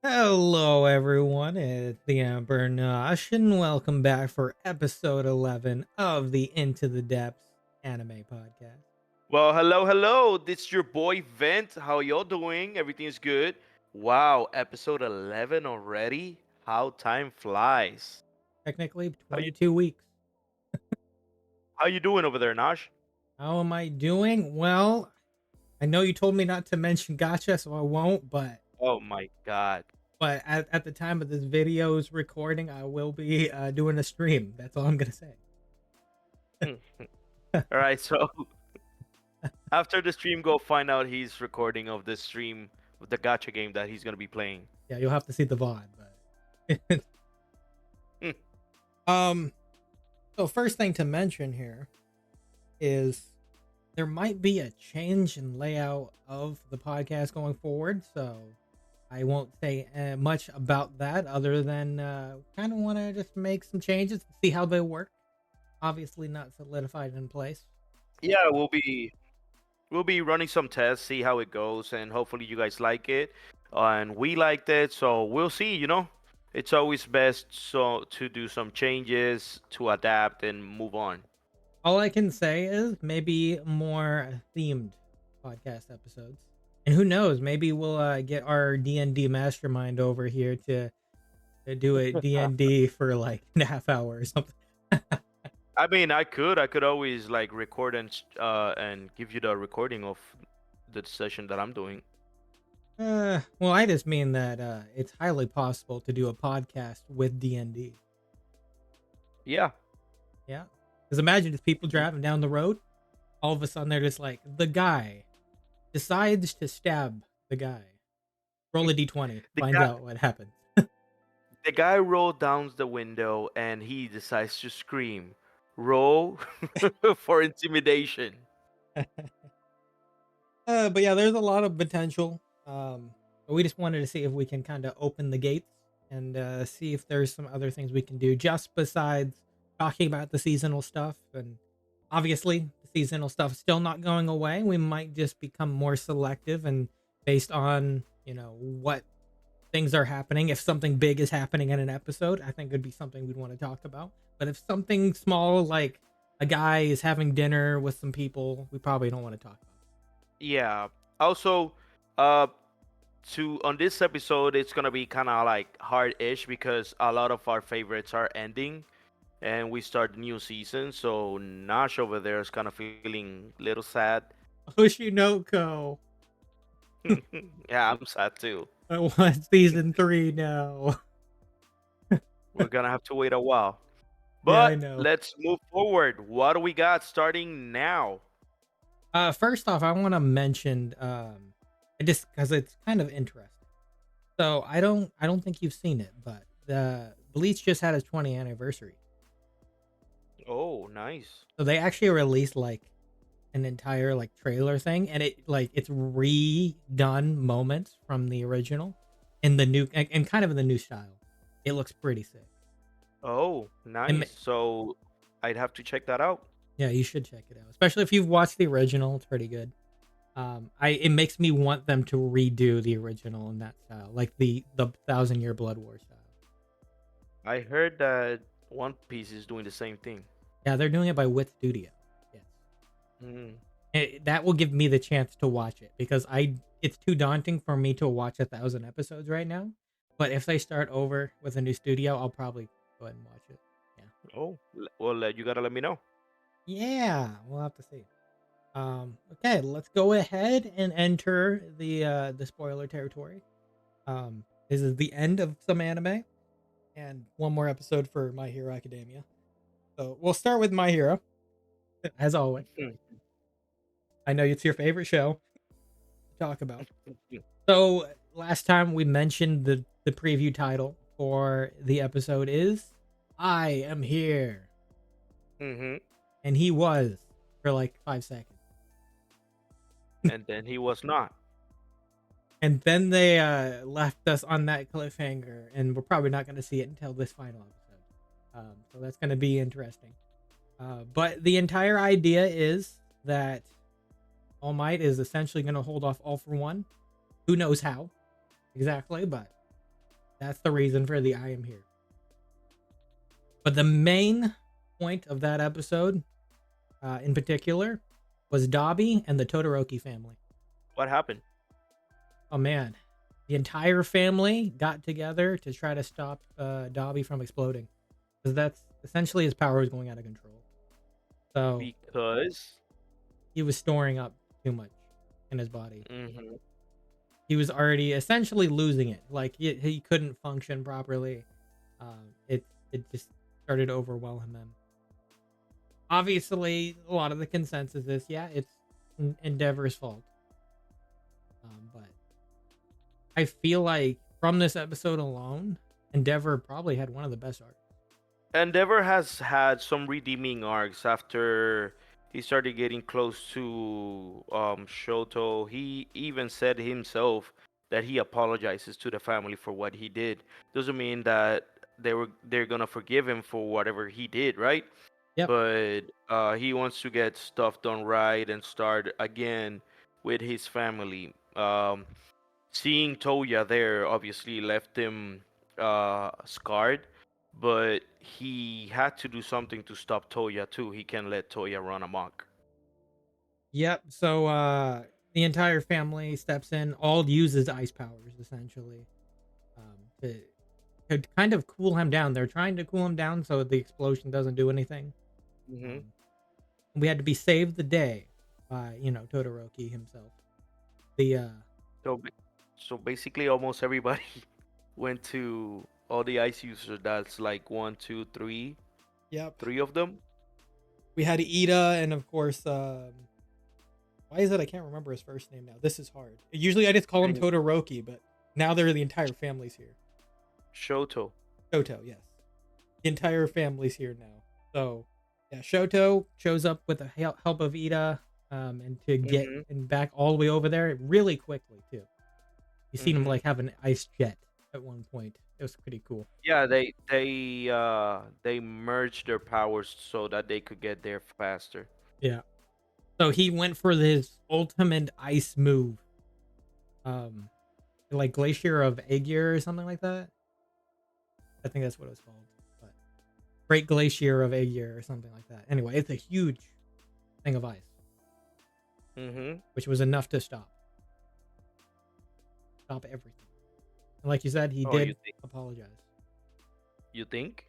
Hello, everyone. It's the Amber Nosh, and welcome back for episode 11 of the Into the Depths anime podcast. Well, hello. This is your boy Vent. How y'all doing? Everything's good. Wow, episode 11 already. How time flies. Technically, How you 22 weeks. how you doing over there, Nash? How am I doing? Well, I know you told me not to mention gotcha, so I won't, but Oh my god. at the time of this video's recording, I will be doing a stream. That's all I'm going to say. All right, so after the stream, go find out he's recording of this stream with the gotcha game that he's gonna be playing. Yeah, you'll have to see the VOD, but um so first thing to mention here is there might be a change in layout of the podcast going forward, so I won't say much about that other than kind of want to just make some changes, see how they work. Obviously, not solidified in place. Yeah, we'll be running some tests, see how it goes, and hopefully you guys like it. And we liked it, so we'll see, It's always best to do some changes, to adapt and move on. All I can say is maybe more themed podcast episodes, and who knows, maybe we'll get our D&D mastermind over here to do a D&D for like a half hour or something. I mean, I could always like record and give you the recording of the session that I'm doing. Well, I just mean that it's highly possible to do a podcast with D&D. Yeah. Yeah, because imagine if people Mhm. driving down the road, all of a sudden they're just like, the guy decides to stab the guy. Roll a d20, The find guy out what happens. the guy rolled down the window and he decides to scream. Roll for intimidation. But yeah, there's a lot of potential. But we just wanted to see if we can kind of open the gates and see if there's some other things we can do just besides talking about the seasonal stuff. And obviously, the seasonal stuff is still not going away. We might just become more selective and based on what things are happening. If something big is happening in an episode, I think it'd be something we'd want to talk about. But if something small like a guy is having dinner with some people, we probably don't want to talk about. Yeah. Also, uh, to on this episode, it's gonna be kind of like hard-ish because a lot of our favorites are ending, and we start the new season. So Nash over there is kind of feeling a little sad. Oshinoko. Yeah, I'm sad too. I want season 3 now. We're gonna have to wait a while, Yeah, I but know. let's move forward. What do we got starting now? First off, I want to mention just because it's kind of interesting. So I don't think you've seen it, but the Bleach just had its 20th anniversary. Oh, nice. So they actually released like an entire like trailer thing, and it's redone moments from the original in the new and kind of in the new style. It looks pretty sick. Oh, nice. So I'd have to check that out. Yeah, you should check it out, especially if you've watched the original. It's pretty good. It makes me want them to redo the original in that style, like the Thousand Year Blood War style. I heard that One Piece is doing the same thing. Yeah, they're doing it by Wit Studio. Yes, Mm. that will give me the chance to watch it because it's too daunting for me to watch 1,000 episodes right now. But if they start over with a new studio, I'll probably go ahead and watch it. Yeah, Oh, well, you gotta let me know. yeah, we'll have to see. Okay, let's go ahead and enter the spoiler territory. This is the end of some anime and one more episode for My Hero Academia. So we'll start with My Hero, as always. Mm. I know it's your favorite show to talk about. So last time we mentioned the preview title for the episode is I Am Here. Mm-hmm. And he was for like 5 seconds. And then he was not. And then they left us on that cliffhanger, and we're probably not going to see it until this final episode. So that's going to be interesting. But the entire idea is that All Might is essentially going to hold off All for One. Who knows how exactly, but That's the reason for the I am here. But the main point of that episode, in particular, was Dobby and the Todoroki family. What happened? Oh man, the entire family got together to try to stop Dobby from exploding, because that's essentially his power was going out of control. So Because. he was storing up too much in his body. Hmm. He was already essentially losing it. Like he couldn't function properly. It just started to overwhelm him. Obviously, a lot of the consensus is, yeah, it's Endeavor's fault. But I feel like from this episode alone, Endeavor probably had one of the best arcs. Endeavor has had some redeeming arcs after he started getting close to Shoto. He even said himself that he apologizes to the family for what he did. Doesn't mean that they're gonna forgive him for whatever he did, right? Yep. But he wants to get stuff done right and start again with his family. Seeing Toya there obviously left him scarred, but he had to do something to stop Toya too. He can't let Toya run amok. Yep. So the entire family steps in, all uses ice powers essentially. To kind of cool him down. They're trying to cool him down so the explosion doesn't do anything. Hmm. Um, we had to be saved the day by Todoroki himself. The So, so basically, almost everybody went to all the ice users. That's like one, two, Yep. three of them. We had Ida and of course why is it I can't remember his first name now? This is hard. Usually I just call him And Todoroki, but now they're the entire family's here. Shoto. Shoto, yes. The entire family's here now. So yeah, Shoto shows up with the help of Ida, and to get Hmm. and back all the way over there really quickly too. You seen him Hmm. like have an ice jet at one point. It was pretty cool. Yeah, they merged their powers so that they could get there faster. Yeah. So he went for his ultimate ice move. Um like Glacier of Aegir or something like that. I think that's what it was called. But Great Glacier of Aegir or something like that. Anyway, it's a huge thing of ice, Hmm. which was enough to stop everything. And like you said, he Oh, you did think? apologize. You think?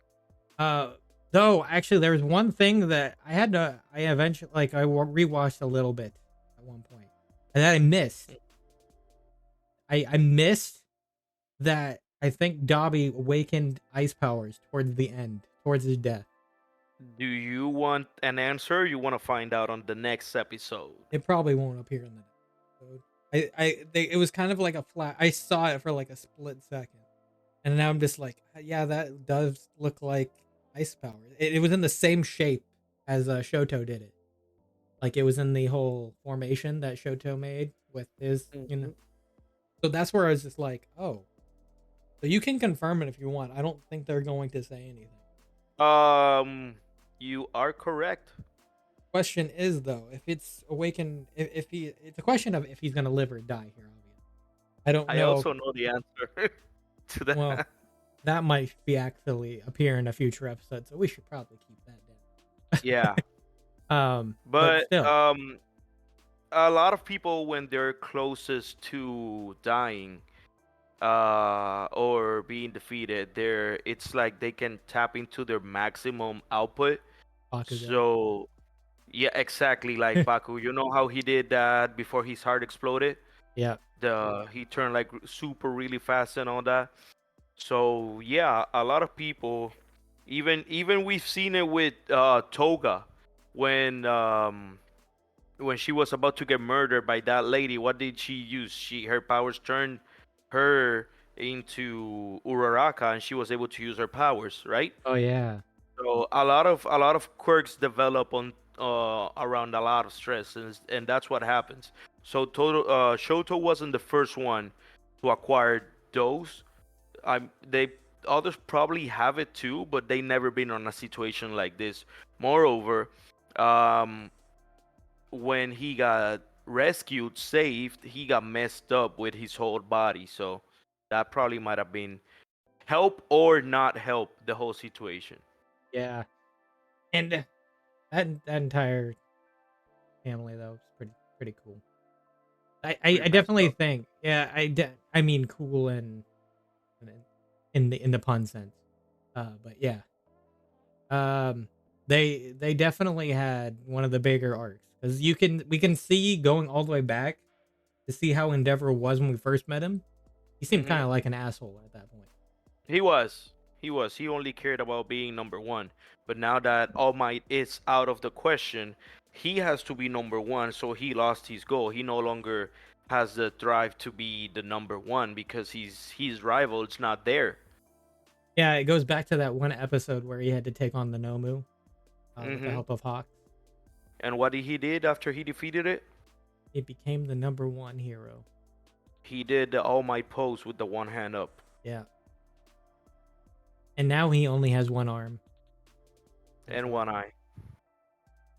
Uh, though actually, there was one thing that I eventually rewatched a little bit at one point, and that I missed. I missed that. I think Dobby awakened ice powers towards the end, towards his death. Do you want an answer? You want to find out on the next episode? It probably won't appear in the next episode. It was kind of like a flat. I saw it for like a split second, and now I'm just like, yeah, that does look like ice power. It was in the same shape as Shoto did it. Like it was in the whole formation that Shoto made with his. Hmm. So that's where I was just like, oh, so you can confirm it if you want. I don't think they're going to say anything. You are correct. Question is though, if it's awakened, if he, it's a question of if he's gonna live or die here. Obviously, I don't I know. also know the answer to Well, that. that might be actually appear in a future episode, so we should probably keep that Yeah, down. But but still, a lot of people when they're closest to dying, or being defeated, it's like they can tap into their maximum output. Bakugo. So yeah, exactly like Baku. You know how he did that before his heart exploded? Yeah. He turned like super really fast and all that. So yeah, a lot of people, even we've seen it with Toga, when when she was about to get murdered by that lady. What did she use? Her powers turned her into Uraraka, and she was able to use her powers, right? Oh yeah. So a lot of quirks develop on around a lot of stress, and that's what happens. So Shoto wasn't the first one to acquire those. They others probably have it too, but they never been on a situation like this. Moreover, um, when he got rescued, saved, he got messed up with his whole body. So that probably might have been help or not help the whole situation. Yeah, and that entire family though was pretty cool. I Pretty messed definitely up. think, yeah, I mean cool in in the pun sense. But yeah, they definitely had one of the bigger arcs because we can see going all the way back to see how Endeavor was when we first met him. He seemed kind Hmm. of like an asshole at that point. He was. He was. He only cared about being number one. But now that All Might is out of the question, he has to be number one. So he lost his goal. He no longer has the drive to be the number one because his rival is not there. Yeah, it goes back to that one episode where he had to take on the Nomu with the Hmm. help of Hawk. And what he did after he defeated it? He became the number one hero. He did the All Might pose with the one hand up Yeah, and now he only has one arm. That's and right. one eye.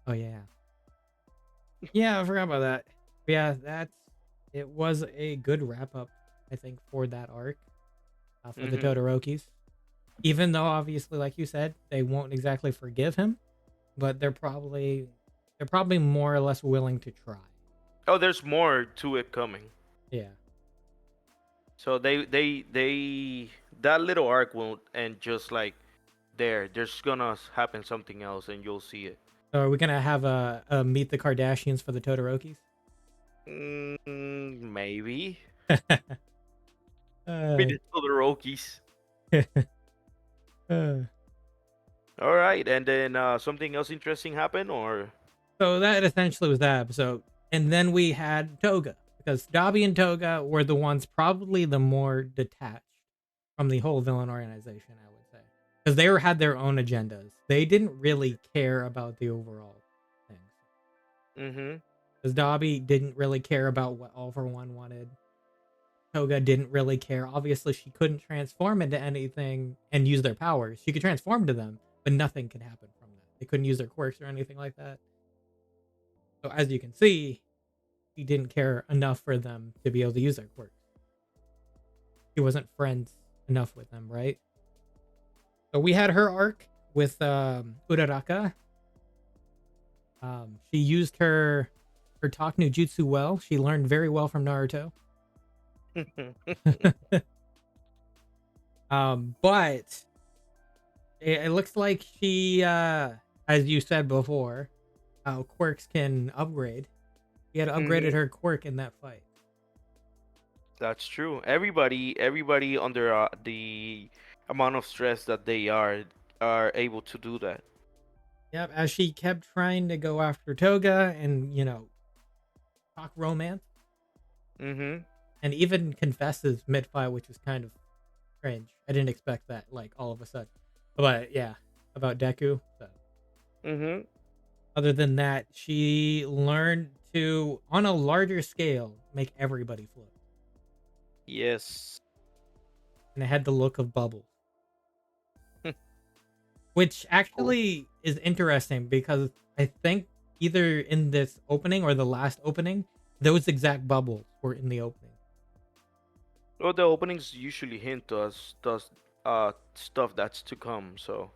Oh yeah, yeah. I forgot about that. But yeah, it was a good wrap up, I think, for that arc for the Hmm. Todorokis. Even though obviously, like you said, they won't exactly forgive him, but they're probably more or less willing to try. Oh, there's more to it coming. Yeah. So they that little arc won't end just like there. There's gonna happen something else, and you'll see it. So are we gonna have a meet the Kardashians for the Todorokis? Maybe. uh, Maybe the Rockies. uh. All right, and then something else interesting happened, or So that essentially was that episode. And then we had Toga, because Dabi and Toga were the ones probably the more detached from the whole villain organization, I would say. Because had their own agendas. They didn't really care about the overall things. mm-hmm. Because Dabi didn't really care about what All for One wanted. Toga didn't really care. Obviously, she couldn't transform into anything and use their powers. She could transform to them, but nothing could happen from that. They couldn't use their quirks or anything like that. So as you can see, he didn't care enough for them to be able to use their quirks. He wasn't friends enough with them, right? So we had her arc with Uraraka. She used her talk no jutsu well. She learned very well from Naruto. But it looks like she, as you said before, how quirks can upgrade. She had upgraded Hmm. her quirk in that fight. That's true. Everybody under the amount of stress that they are able to do that. Yep, as she kept trying to go after Toga and, talk romance Mm-hmm. and even confesses mid fight, which was kind of strange. I didn't expect that, like, all of a sudden. But yeah, about Deku. So Mm-hmm. other than that, she learned to, on a larger scale, make everybody float. Yes. And it had the look of bubbles. Which Cool. actually is interesting because I think either in this opening or the last opening, those exact bubbles were in the opening. Well, the openings usually hint us does stuff that's to come, so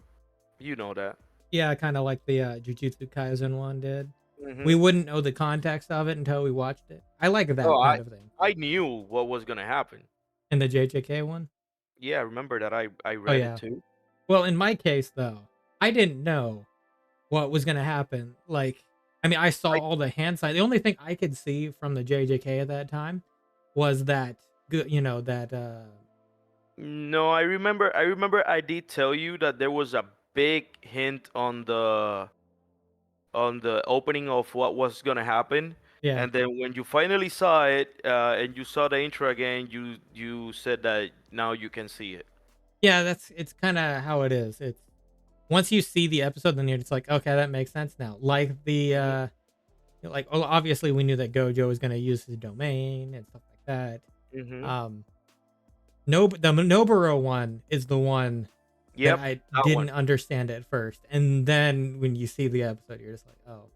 you know that. Yeah, kind of like the Jujutsu Kaisen one did. We Mm-hmm. wouldn't know the context of it until we watched it. I like Oh, that I kind of thing. I knew what was gonna happen. In the JJK one? Yeah, I remember that. I Oh, read it yeah. too. Well, in my case, though, I didn't know what was going to happen. Like, I mean, I saw I all the hand signs. The only thing I could see from the JJK at that time was that, that, no, I remember. I remember. I did tell you that there was a big hint on the opening of what was gonna happen, yeah. and then when you finally saw it and you saw the intro again, you said that now you can see it. Yeah, it's kind of how it is. It's once you see the episode, then you're just like, okay, that makes sense now. Like Hmm. obviously we knew that Gojo was going to use his domain and stuff like that. Hmm. Um, the Noburo one is the one that Yep, I that one. didn't understand at first, and then when you see the episode, you're just like, oh.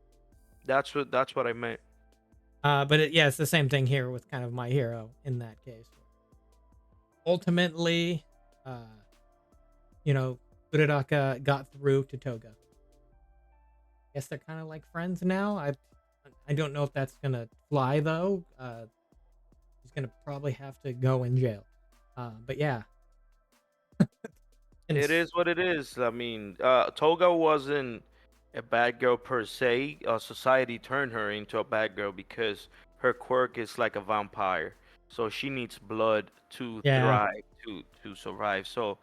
That's what I meant. Yeah, it's the same thing here with kind of My Hero in that case. Ultimately, uh, Uraraka got through to Toga. Guess they're kind of like friends now. I don't know if that's gonna fly though. He's gonna probably have to go in jail. But yeah, and It is what it is. I mean, Toga wasn't a bad girl per se. Society turned her into a bad girl because her quirk is like a vampire. So she needs blood to yeah, thrive, to survive. So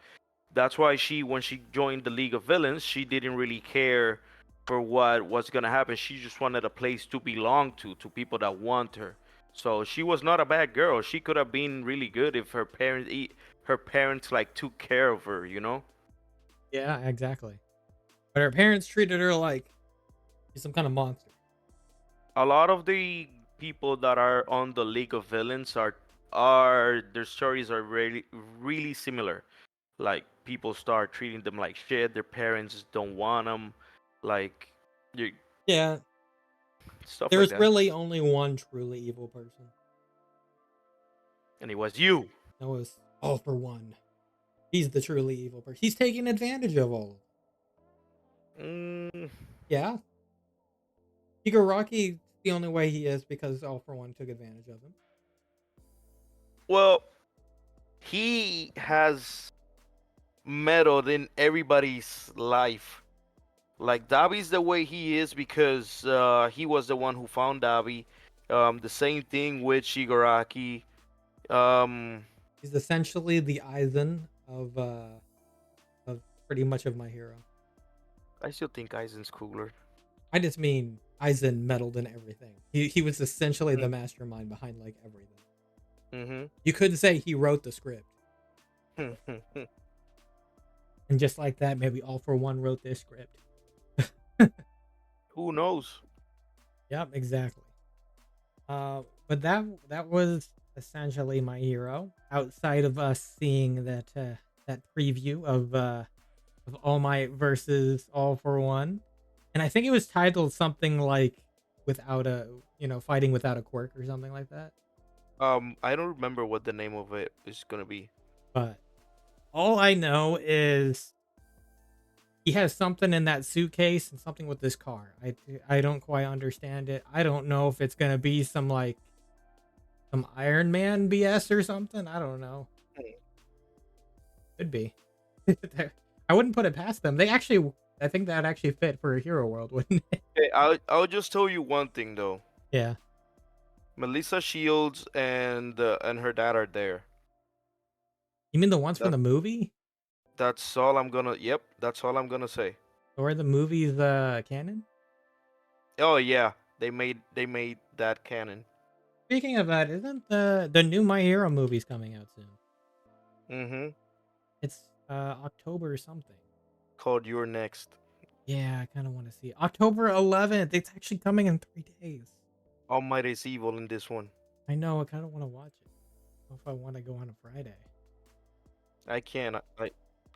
that's why when she joined the League of Villains, she didn't really care for what was gonna happen. She just wanted a place to belong to people that want her. So she was not a bad girl. She could have been really good if her parents like took care of her, you know? yeah, exactly. But her parents treated her like she's some kind of monster. A lot of the people that are on the League of Villains are their stories are really similar. Like people start treating them like shit. Their parents don't want them, like you, Yeah, stuff like there's that. really only one truly evil person. And it was you. That was All for One. He's the truly evil person. He's taking advantage of all of them. Mm, Yeah, Higaraki, the only way he is because All for One took advantage of him. well, he has meddled in everybody's life. Like Dabi's the way he is because he was the one who found Dabi. The same thing with Shigaraki. Um, He's essentially the Aizen of pretty much of My Hero. I still think Aizen's cooler. I just mean Aizen meddled in everything. He was essentially the mastermind behind like everything. Mm-hmm. You couldn't say he wrote the script. And just like that, maybe All for One wrote this script. Who knows? Yep, exactly. But that was essentially My Hero. Outside of us seeing that preview of All Might versus All for One, and I think it was titled something like without a fighting without a quirk or something like that. I don't remember what the name of it is gonna be. But all I know is he has something in that suitcase and something with this car. I don't quite understand it. I don't know if it's gonna be some Iron Man BS or something. I don't know. Could be. I wouldn't put it past them. I think that actually fit for a Hero World, wouldn't it? Hey, I'll just tell you one thing though. Yeah. Melissa Shields and her dad are there. You mean the ones from That the movie? that's all I'm gonna. Yep, that's all I'm gonna say. Or the movie's canon? Oh yeah, they made that canon. Speaking of that, isn't the new My Hero movies coming out soon? Mm-hmm. It's October or something. Called You're Next. Yeah, I kind of want to see it. October 11th. It's actually coming in 3 days. All Might is evil in this one. I know. I kind of want to watch it. I don't know if I want to go on a Friday. I can't.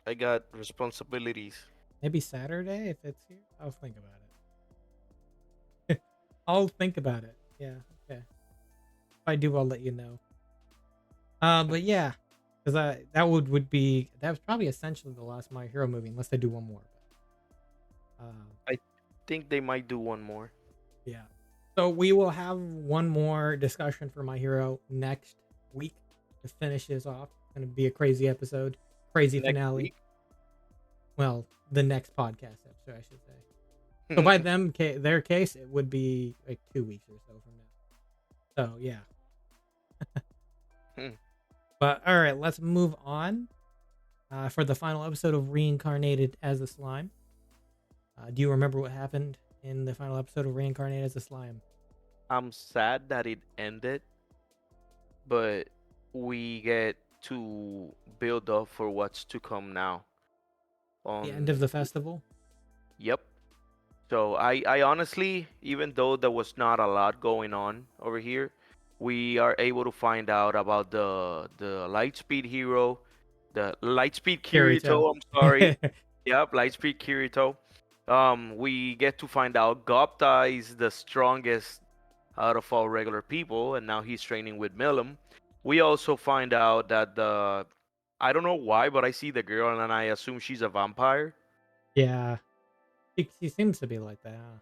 I got responsibilities. Maybe Saturday if it's here. I'll think about it. I'll think about it. Yeah. Okay. If I do, I'll let you know. But yeah, because that was probably essentially the last My Hero movie, unless they do one more. I think they might do one more. Yeah. So we will have one more discussion for My Hero next week to finish this off. It's gonna be a crazy episode, crazy Next finale. week. Well, the next podcast episode, I should say. So by their case, it would be like 2 weeks or so from now. So yeah. But all right, let's move on for the final episode of Reincarnated as a Slime. Do you remember what happened in the final episode of Reincarnated as a Slime? I'm sad that it ended, but we get to build up for what's to come now. The end of the festival? Yep. So I honestly, even though there was not a lot going on over here, we are able to find out about the Lightspeed hero, the Lightspeed Kirito. Kirito. I'm sorry. Yep, Lightspeed Kirito. We get to find out Gopta is the strongest out of all regular people, and now he's training with Milim. We also find out that I don't know why, but I see the girl and then I assume she's a vampire. Yeah, she seems to be like that. Huh?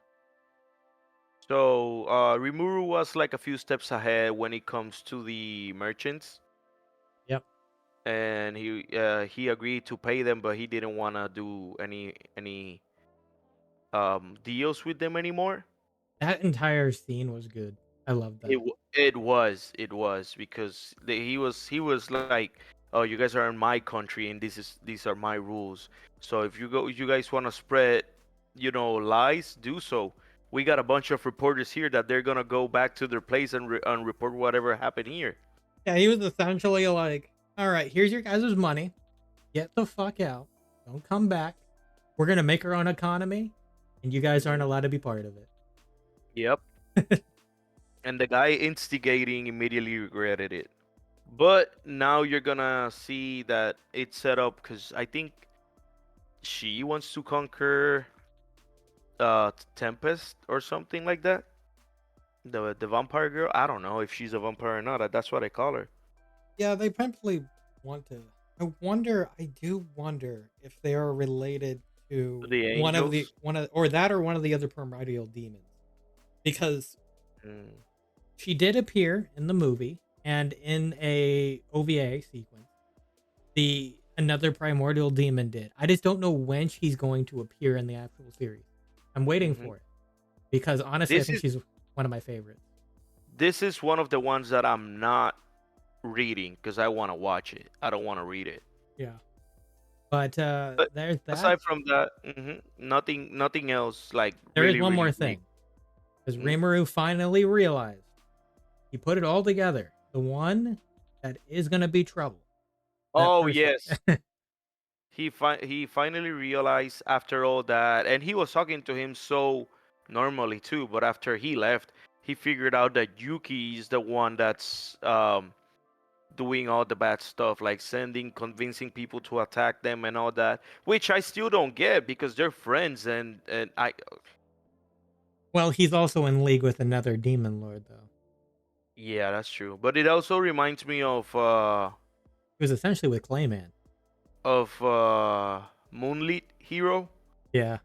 So Rimuru was like a few steps ahead when it comes to the merchants, Yep. and he agreed to pay them, but he didn't want to do any deals with them anymore. That entire scene was good. I love that. It was because he was like, oh, you guys are in my country and these are my rules. So if you guys want to spread, lies, do so. We got a bunch of reporters here that they're gonna go back to their place and report whatever happened here. Yeah, he was essentially like, "All right, here's your guys' money. Get the fuck out. Don't come back. We're gonna make our own economy, and you guys aren't Mhm. allowed to be part of it." Yep. And the guy instigating immediately regretted it. But now you're gonna see that it's set up because I think she wants to conquer Tempest or something like that. The vampire girl. I don't know if she's a vampire or not. That's what I call her. Yeah, they probably want to. I do wonder if they are related to The angels. one of the other primordial demons, because Mm. she did appear in the movie and in a OVA sequence. The another primordial demon did. I just don't know when she's going to appear in the actual series. I'm waiting Hmm. for it because honestly, I This think is she's one of my favorites. this is one of the ones that I'm not reading because I want to watch it. I don't want to read it. Yeah, but But there's that. aside from that, nothing else like There is really one really more great. thing because Mhm. Rimuru finally realized he put it all together. The one that is gonna be trouble. That Oh person. yes, he finally realized after all that, and he was talking to him so normally too. But after he left, he figured out that Yuki is the one that's doing all the bad stuff, like convincing people to attack them and all that, which I still don't get because they're friends and I. Well, he's also in league with another demon lord, though. Yeah, that's true. But it also reminds me He was essentially with Clayman. of Moonlit Hero. Yeah,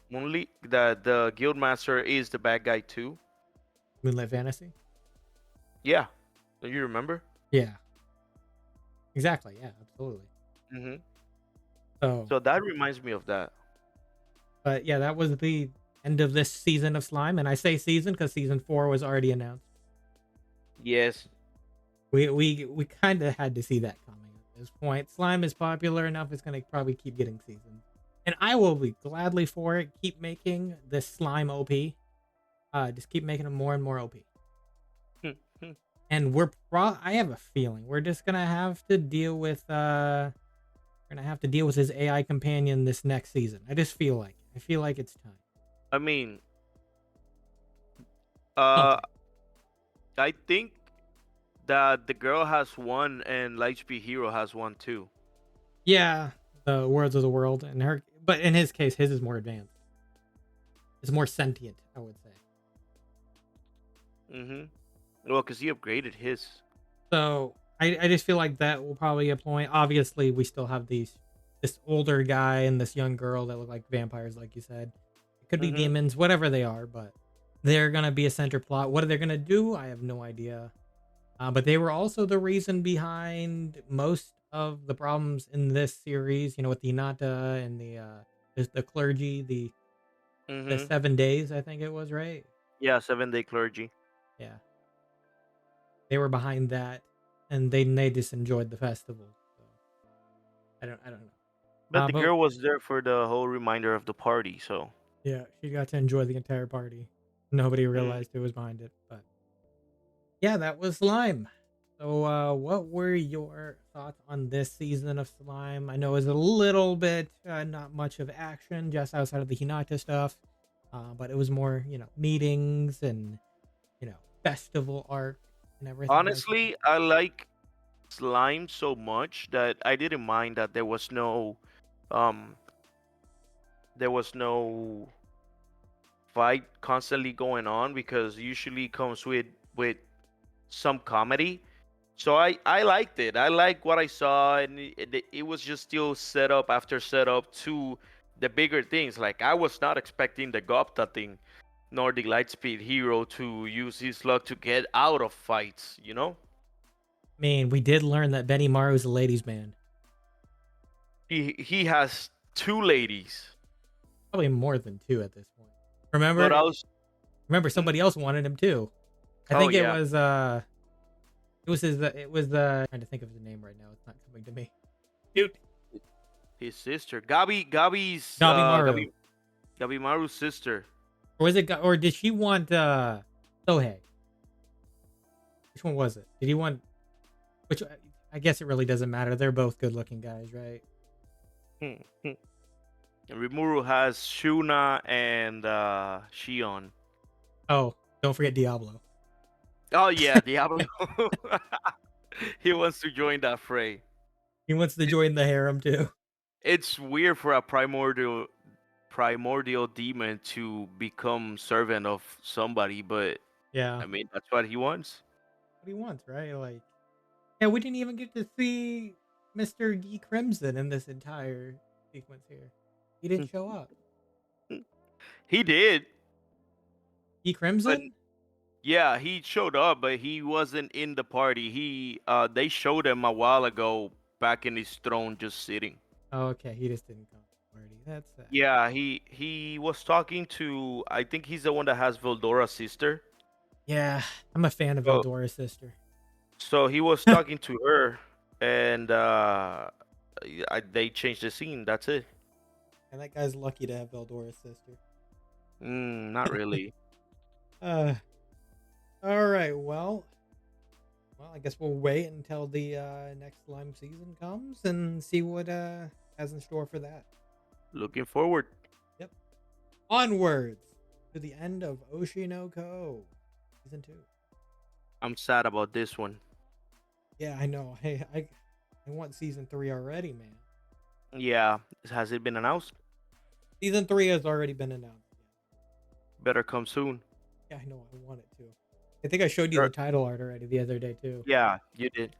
Moonlit, that the guildmaster is the bad guy too. Moonlit Fantasy. Yeah, do you remember? Yeah, exactly. Yeah, absolutely. Hmm. So, So that reminds me of that. but yeah, that was the end of this season of Slime, and I say season because season 4 was already announced. Yes. We kind of had to see that coming at this point. Slime is popular enough; it's gonna probably keep getting seasons, and I will be gladly for it. Keep making this Slime OP. Just keep making them more and more OP. And I have a feeling we're just gonna have to deal with his AI companion this next season. I feel like it's time. I mean, uh, Something. I think that the girl has one and Lightspeed Hero has one too. Yeah, the worlds of the world and her, but in his case, his is more advanced. It's more sentient, I would say. Hmm. Well, because he upgraded his. So I just feel like that will probably be a point. Obviously, we still have this older guy and this young girl that look like vampires, like you said. It could be Hmm. demons, whatever they are, but they're gonna be a center plot. What are they gonna do? I have no idea. But they were also the reason behind most of the problems in this series. You know, with the Hinata and the clergy, the Hmm. 7 days, I think it was, right? Yeah, 7 Day Clergy. Yeah, they were behind that, and they just enjoyed the festival. So I don't know. But the But girl was there for the whole reminder of the party, so. yeah, she got to enjoy the entire party. Nobody Mm. realized who was behind it, but yeah, that was Slime. So, what were your thoughts on this season of Slime? I know it was a little bit, not much of action, just outside of the Hinata stuff, but it was more, meetings and, festival arc and everything like that. Honestly, I like slime so much that I didn't mind that um there was no fight constantly going on because usually comes with some comedy. So I liked it. I like what I saw, and it was just still setup after setup to the bigger things. Like I was not expecting the Gopta thing, nor the Lightspeed hero to use his luck to get out of fights. You know, I mean, we did learn that Benny Maru's a ladies' man. he has two ladies, Probably more than two at this point. but I Remember, was. remember Hmm? somebody else wanted him too. I Oh think yeah, it was his it was trying to think of his name right now. It's not coming to me. Dude, his sister, Gabi's Gabi Maru. Gabi Maru's sister. Or was it or did she want Sohei? Which one was it? Did he want which I guess it really doesn't matter. They're both good-looking guys, right? Hmm, hmm. And Rimuru has Shuna and Shion. Oh, don't forget Diablo. Oh yeah, Diablo. He wants to join that fray. He wants to join the harem too. It's weird for a primordial demon to become servant of somebody, but Yeah. I mean that's what he wants. What he wants, right? Like, yeah, we didn't even get to see Mr. Guy Crimson in this entire sequence here. He didn't show up. He did, Guy but Crimson? yeah, he showed up, but he wasn't in the party. They showed him a while ago back in his throne just sitting. Oh, okay, he just didn't come to the party. That's sad. Yeah, he was talking to, I think he's the one that has Veldora's sister. Yeah, I'm a fan of So Eldora's sister. so he was talking to her, and they changed the scene. That's it. And that guy's lucky to have Eldora's sister. Not really. Uh, all right. Well, I guess we'll wait until the next Lime season comes and see what has in store for that. Looking forward. Yep. Onwards to the end of Oshi no Ko season 2. I'm sad about this one. Yeah, I know. Hey, I want season 3 already, man. Yeah, has it been announced? Season 3 has already been announced. Better come soon. Yeah, I know. I want it to. I think I showed you the title art already the other day too. Yeah, you did.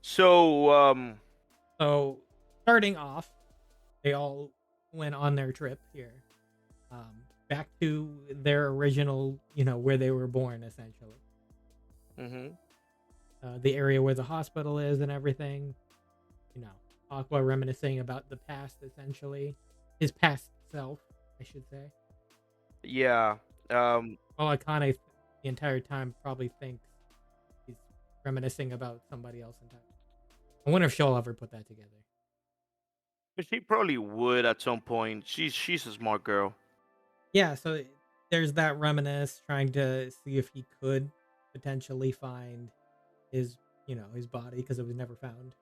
So So starting off, they all went on their trip here, back to their original, where they were born, essentially. mhm. The area where the hospital is and everything. Aqua reminiscing about the past, essentially, his past self, I should say. Yeah. Well, Akane the entire time probably thinks he's reminiscing about somebody else entirely. I wonder if she'll ever put that together. She probably would at some point. She's a smart girl. Yeah, so there's that reminisce trying to see if he could potentially find his, his body because it was never found.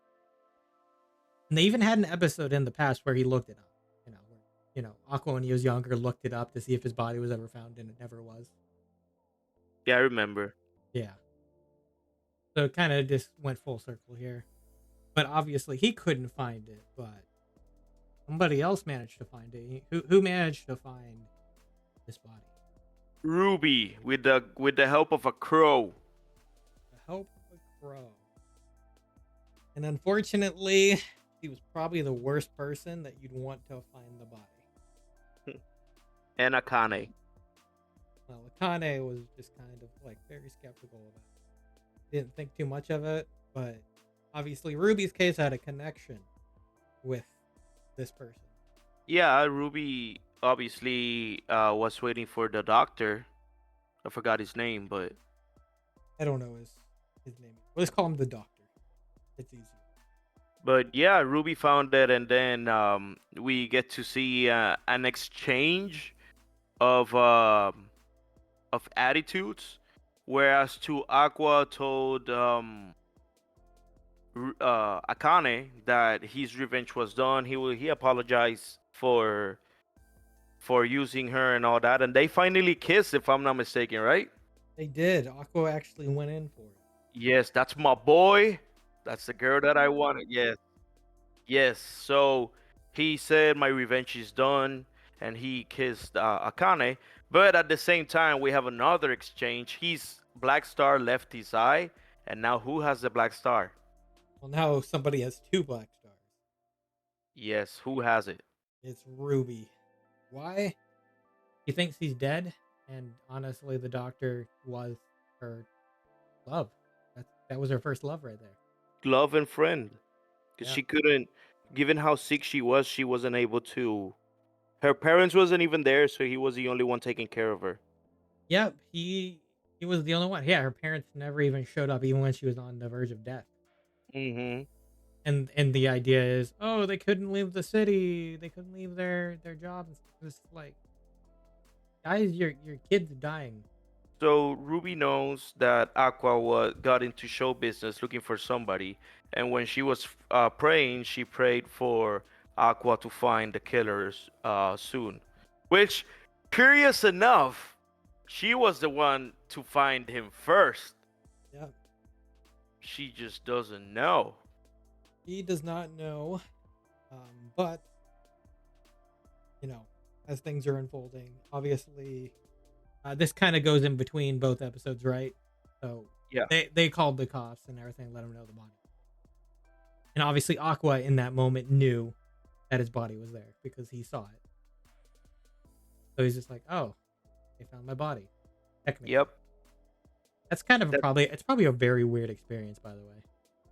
And they even had an episode in the past where he looked it up. Aqua when he was younger looked it up to see if his body was ever found, and it never was. Yeah, I remember. Yeah. So it kind of just went full circle here. But obviously he couldn't find it, but somebody else managed to find it. Who managed to find this body? Ruby with the help of a crow. The help of a crow. And unfortunately, he was probably the worst person that you'd want to find the body. And Akane. Well, Akane was just kind of like very skeptical of it. Didn't think too much of it, but obviously Ruby's case had a connection with this person. Yeah, Ruby obviously was waiting for the doctor. I forgot his name, but I don't know his name. Let's call him the doctor. It's easy. but yeah, Ruby found it, and then we get to see an exchange of attitudes, whereas to Aqua told Akane that his revenge was done. He apologized for using her and all that, and they finally kissed, if I'm not mistaken, right? They did. Aqua actually went in for it. Yes, that's my boy. That's the girl that I wanted. Yes, yes. So he said my revenge is done, and he kissed Akane. But at the same time, we have another exchange. His Black Star left his eye, And now who has the black star? Well, now somebody has two black stars. Yes, who has it? It's Ruby. Why? He thinks he's dead, and honestly, the doctor was her love. That was her first love right there. Love and friend. Because Yeah. she couldn't, given how sick she wasn't able to. Her parents wasn't even there, so he was the only one taking care of her. Yep. He was the only one. Yeah, her parents never even showed up, even when she was on the verge of death. Mm-hmm. And the idea is, oh, they couldn't leave the city, they couldn't leave their jobs. It's like, guys, your kid's dying. So Ruby knows that got into show business looking for somebody, and when she was praying, she prayed for Aqua to find the killers soon. Which, curious enough, she was the one to find him first. Yeah. She just doesn't know. He does not know, but you know, as things are unfolding, obviously, this kind of goes in between both episodes, right? So Yeah. they called the cops and everything, let him know the body. And obviously, Aqua in that moment knew that his body was there because he saw it. So he's just like, "Oh, they found my body." Technically, Yep. that's kind of That it's probably a very weird experience, by the way.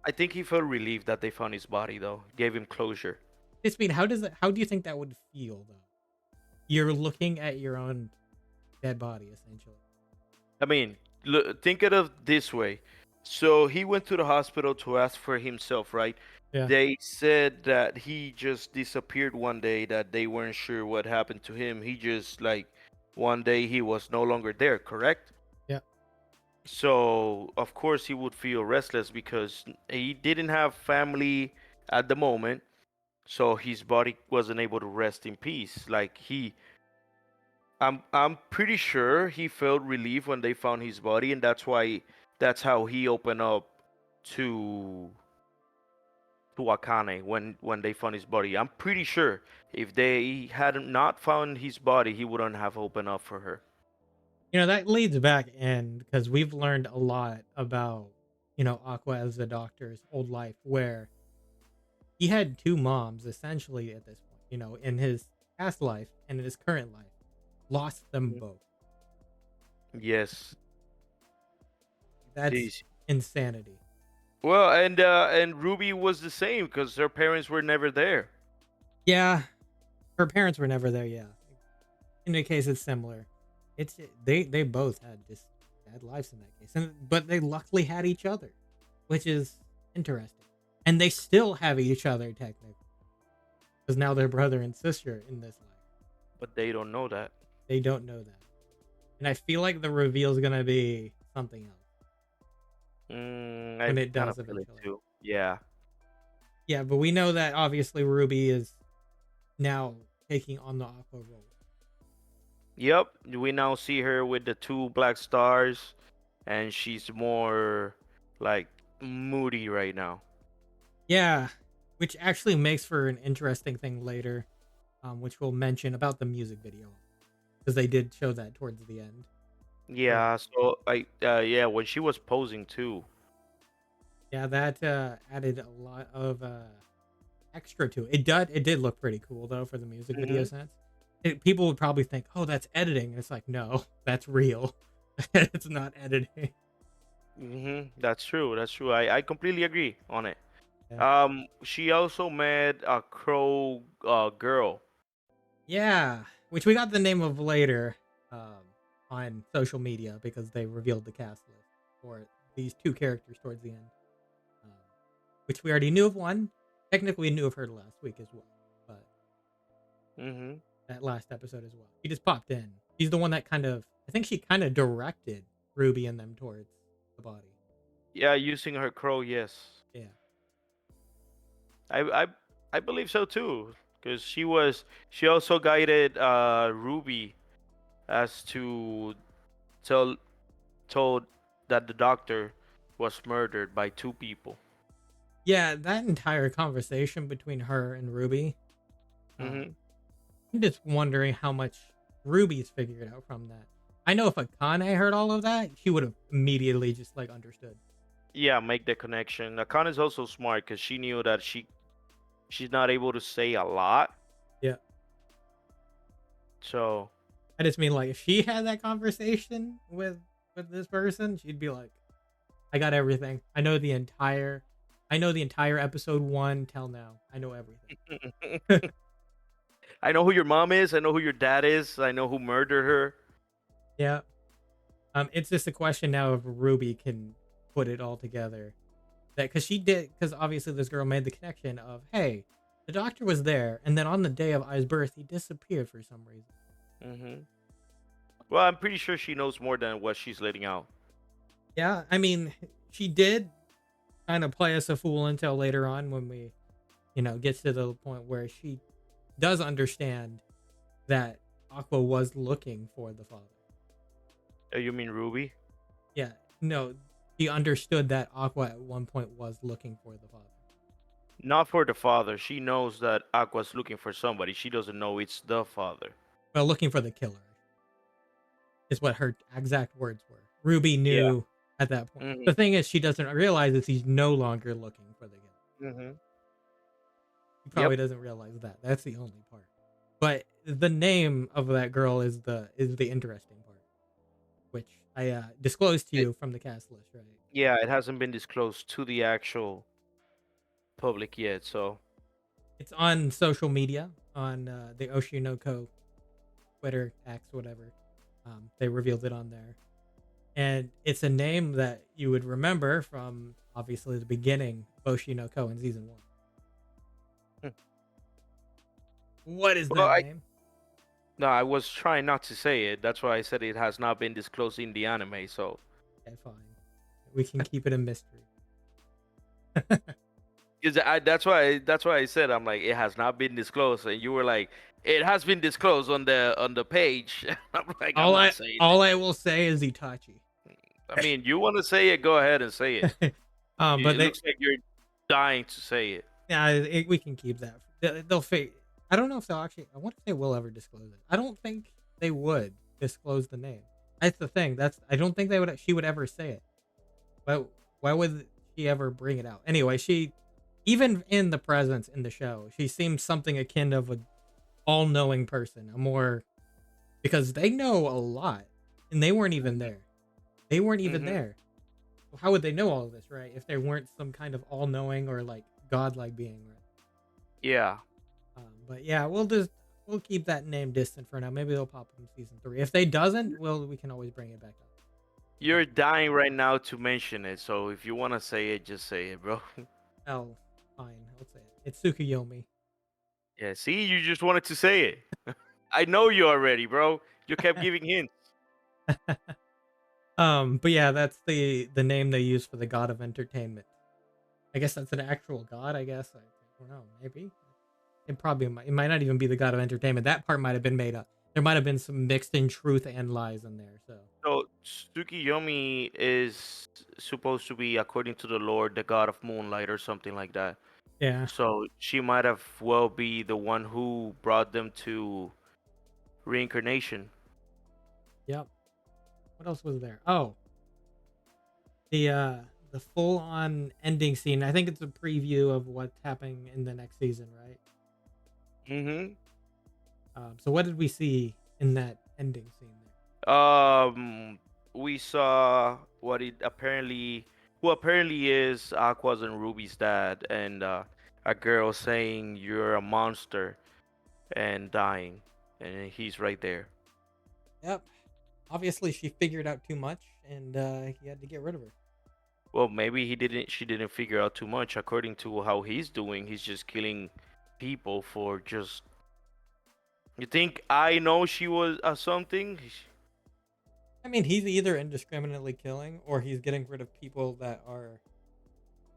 I think he felt relieved that they found his body, though. Gave him closure. I mean, how do you think that would feel though? You're looking at your own dead body, essentially. I mean, think it of this way. So he went to the hospital to ask for himself, right? Yeah, They said that he just disappeared one day, that they weren't sure what happened to him. He just, like, one day he was no longer there, correct? yeah. So, of course, he would feel restless because he didn't have family at the moment. So his body wasn't able to rest in peace. Like, I'm pretty sure he felt relief when they found his body, and that's how he opened up to Akane when they found his body. I'm pretty sure if they had not found his body, he wouldn't have opened up for her. That leads back in because we've learned a lot about Aqua as the Doctor's old life, where he had two moms essentially at this point. In his past life and in his current life, lost them Mhm. both. Yes. That's Jeez. insanity. Well, and Ruby was the same because her parents were never there. Yeah, her parents were never there. Yeah, in the case it's similar. It's they both had just bad lives in that case, but they luckily had each other, which is interesting. And they still have each other technically, because now they're brother and sister in this life. But they don't know that. They don't know that, and I feel like the reveal is gonna be something else I when it kind of does feel it eventually. too. Yeah. Yeah, but we know that obviously Ruby is now taking on the Aqua role. Yep. We now see her with the two black stars, and she's more like moody right now. Yeah, which actually makes for an interesting thing later, which we'll mention about the music video, because they did show that towards the end. Where Yeah. So yeah, when she was posing too. yeah, that added a lot of extra to it. It did look pretty cool though for the music video Hmm. sense. People would probably think, "Oh, that's editing." And it's like, no, that's real. It's not editing. That's true. That's true. I completely agree on it. Yeah. She also met a crow girl. Yeah, which we got the name of later um, on social media because they revealed the cast list for these two characters towards the end, um, which we already knew of one. Technically, we knew of her last week as well, but Hmm. that last episode as well. She just popped in. She's the one that I think she kind of directed Ruby and them towards the body. Yeah, using her crow. Yes. Yeah. I I I believe so too, because she also guided Ruby as to tell told that the doctor was murdered by two people. Yeah, that entire conversation between her and Ruby, Hmm. um, I'm just wondering how much Ruby's figured out from that. I know if Akane heard all of that, she would have immediately just like understood. Yeah, make the connection. Akane is also smart because she knew that she's not able to say a lot. Yeah. So I just mean like if she had that conversation with this person, she'd be like, I got everything. I know the entire episode 1 till now. I know everything. I know who your mom is. I know who your dad is. I know who murdered her. Yeah. It's just a question now if Ruby can put it all together. That because she did, because obviously this girl made the connection of, hey, the doctor was there, and then on the day of Ai's birth, he disappeared for some reason. Hmm. Well, I'm pretty sure she knows more than what she's letting out. Yeah, I mean, she did kind of play us a fool until later on when we, gets to the point where she does understand that Aqua was looking for the father. You mean Ruby? Yeah, no, he understood that Aqua at one point was looking for the father. Not for the father. She knows that Aqua's looking for somebody. She doesn't know it's the father. Well, looking for the killer is what her exact words were. Ruby Yeah. knew at that point. Hmm. The thing is, she doesn't realize that he's no longer looking for the killer. Hmm. He Yep. probably doesn't realize that. That's the only part. But the name of that girl is the interesting part, which I disclosed to It, you from the cast list, right? yeah, it hasn't been disclosed to the actual public yet. So, It's on social media on the Oshi no Ko Twitter, X, whatever. They revealed it on there, and it's a name that you would remember from obviously the beginning of Oshi no Ko in season 1. hmm. What is Well, that I name? no, I was trying not to say it. That's why I said it has not been disclosed in the anime. So, Okay, fine. We can keep it a mystery. because that's why I said I'm like it has not been disclosed, and you were like it has been disclosed on the page. I'm like I'm all not I saying it. all I will say is Itachi. I mean, you want to say it, go ahead and say it. But It they, looks like you're dying to say it. yeah, we can keep that. They'll fake. I don't know if they'll actually. I wonder if they will ever disclose it. I don't think they would disclose the name. That's the thing. I don't think they would. She would ever say it. But why would she ever bring it out? Anyway, she, even in the presence in the show, she seems something akin of a all-knowing person. A more, because they know a lot, and they weren't even there. They weren't even Hmm. there. How would they know all of this, right? If they weren't some kind of all-knowing or like godlike being, right? Yeah, But yeah, we'll keep that name distant for now. Maybe they'll pop up in season 3. If they doesn't, well, we can always bring it back up. you're dying right now to mention it. So if you want to say it, just say it, bro. Oh, fine, I'll say it. It's Tsukuyomi. Yeah, see, you just wanted to say it. I know you already, bro. You kept giving hints. But yeah, that's the name they use for the god of entertainment. I guess that's an actual god. I guess I don't know. Maybe it might not even be the god of entertainment. That part might have been made up. There might have been some mixed in truth and lies in there. So So Tsukiyomi is supposed to be, according to the Lord, the god of moonlight or something like that. yeah, So she might have well be the one who brought them to reincarnation. yep. What else was there? Oh, the uh the full on ending scene. I think it's a preview of what's happening in the next season, right? Hmm. So what did we see in that ending scene Um, we saw what it apparently, who apparently is Aqua's and Ruby's dad, and a girl saying you're a monster and dying, and he's right there. there? Yep. Obviously, she figured out too much, and he had to get rid of her. Well, maybe he didn't. She didn't figure out too much. According to how he's doing, he's just killing people for just. You think I know she was something? I mean, he's either indiscriminately killing or he's getting rid of people that are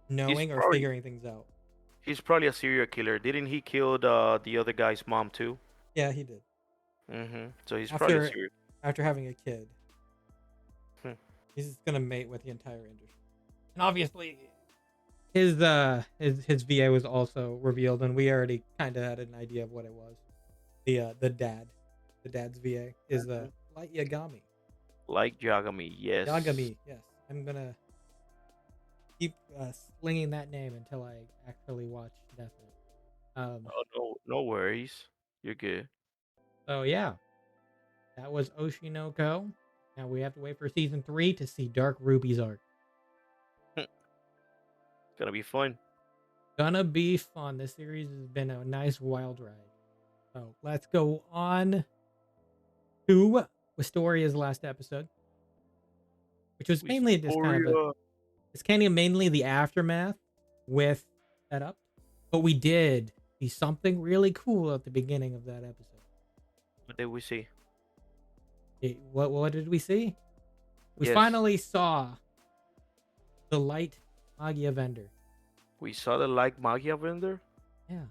He's knowing or probably figuring things out. he's probably a serial killer. Didn't he kill the other guy's mom too? Yeah, he did. So he's probably a After serial. after having a kid, Hmm. he's just gonna mate with the entire industry. And obviously, his VA was also revealed, and we already kind of had an idea of what it was. The dad's VA is Mhm. Light Yagami. Like Yagami, yes. Yagami, yes. I'm gonna keep slinging that name until I actually watch Death Note. Oh, no worries. You're good. So yeah, that was Oshi no Ko. Now we have to wait for season 3 to see Dark Ruby's arc. It's gonna be fun. Gonna be fun. This series has been a nice wild ride. So let's go on to Wistoria's last episode, which was mainly just kind of a Wistoria. it's kind of mainly the aftermath with setup. But we did see something really cool at the beginning of that episode. What did we see? What did we see? We Yes, finally saw the light Magia vendor. we saw the like Magia vendor. Yeah.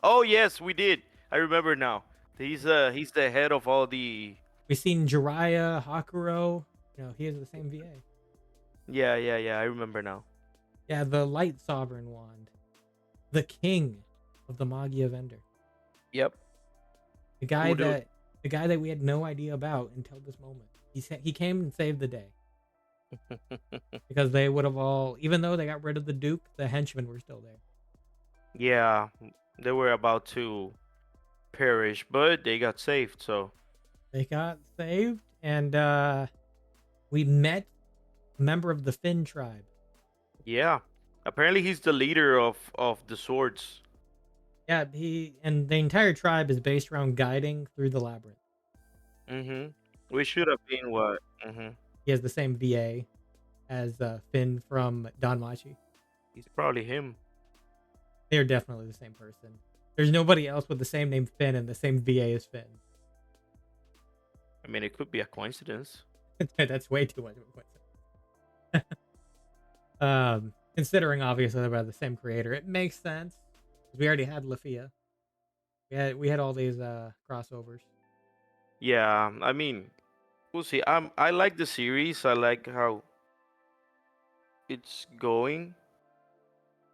Oh yes, we did. I remember now. He's the head of all the. We've seen Jiraiya, Hakuro. He has the same VA. Yeah. I remember now. Yeah, the light sovereign wand. The king of the Magia vendor. Yep. The guy Cool dude. that the guy that we had no idea about until this moment. He came and saved the day. Because they would have all, even though they got rid of the Duke, the henchmen were still there. Yeah, they were about to perish, but they got saved. So They got saved, and we met a member of the Finn tribe. yeah, apparently he's the leader of the swords. Yeah, he and the entire tribe is based around guiding through the labyrinth. Mm-hmm. We should have been what? Mm-hmm. He has the same VA as Finn from Danmachi. He's probably him. They're definitely the same person. There's nobody else with the same name Finn and the same VA as Finn. I mean, it could be a coincidence. That's way too much of a coincidence. Considering obviously they're by the same creator, it makes sense. We already had Lafia. We had all these crossovers. Yeah, I mean, we'll see. I like the series. I like how it's going.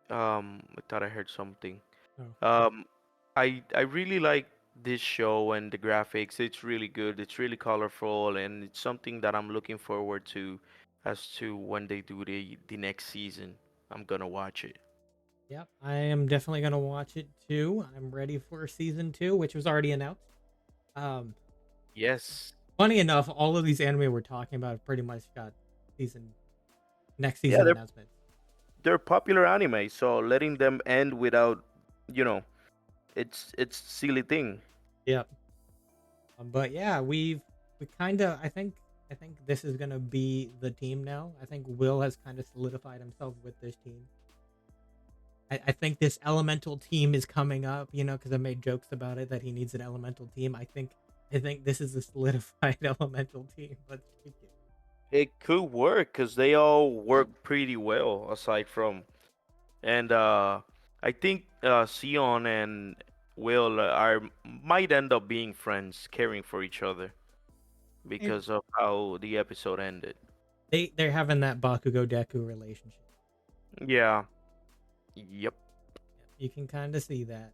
I thought I heard something. Oh, Um, I really like this show and the graphics. It's really good. It's really colorful, and it's something that I'm looking forward to as to when they do the next season. I'm gonna watch it. yep. I am definitely gonna watch it too. I'm ready for season 2, which was already announced. Um, Yes. Funny enough, all of these anime we're talking about have pretty much got season next Yeah, season announcements. they're popular anime, so letting them end without, you know, it's silly thing. Yep. But yeah, we kind of I think this is gonna be the team now. I think Will has kind of solidified himself with this team. I think this elemental team is coming up, because I made jokes about it that he needs an elemental team. I think this is a solidified elemental team. Let's take it. It could work because they all work pretty well aside from. And I think Sion and Will are might end up being friends, caring for each other Maybe. because of how the episode ended. They're having that Bakugo Deku relationship. Yeah. Yep. You can kind of see that.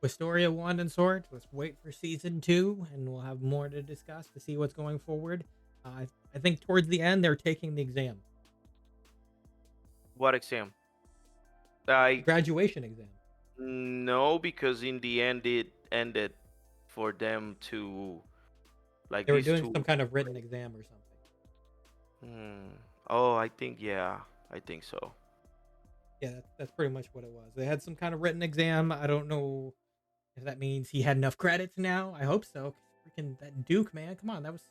Wistoria Wand and Sword. Let's wait for season 2, and we'll have more to discuss to see what's going forward. I think towards the end they're taking the exam, What exam? the I graduation exam. No, because in the end it ended for them to like They were these doing two. some kind of written exam or something. Hmm. Oh, I think yeah. I think so. Yeah, that's pretty much what it was. They had some kind of written exam. I don't know if that means he had enough credits now. I hope so. Freaking that Duke, man. Come on, that was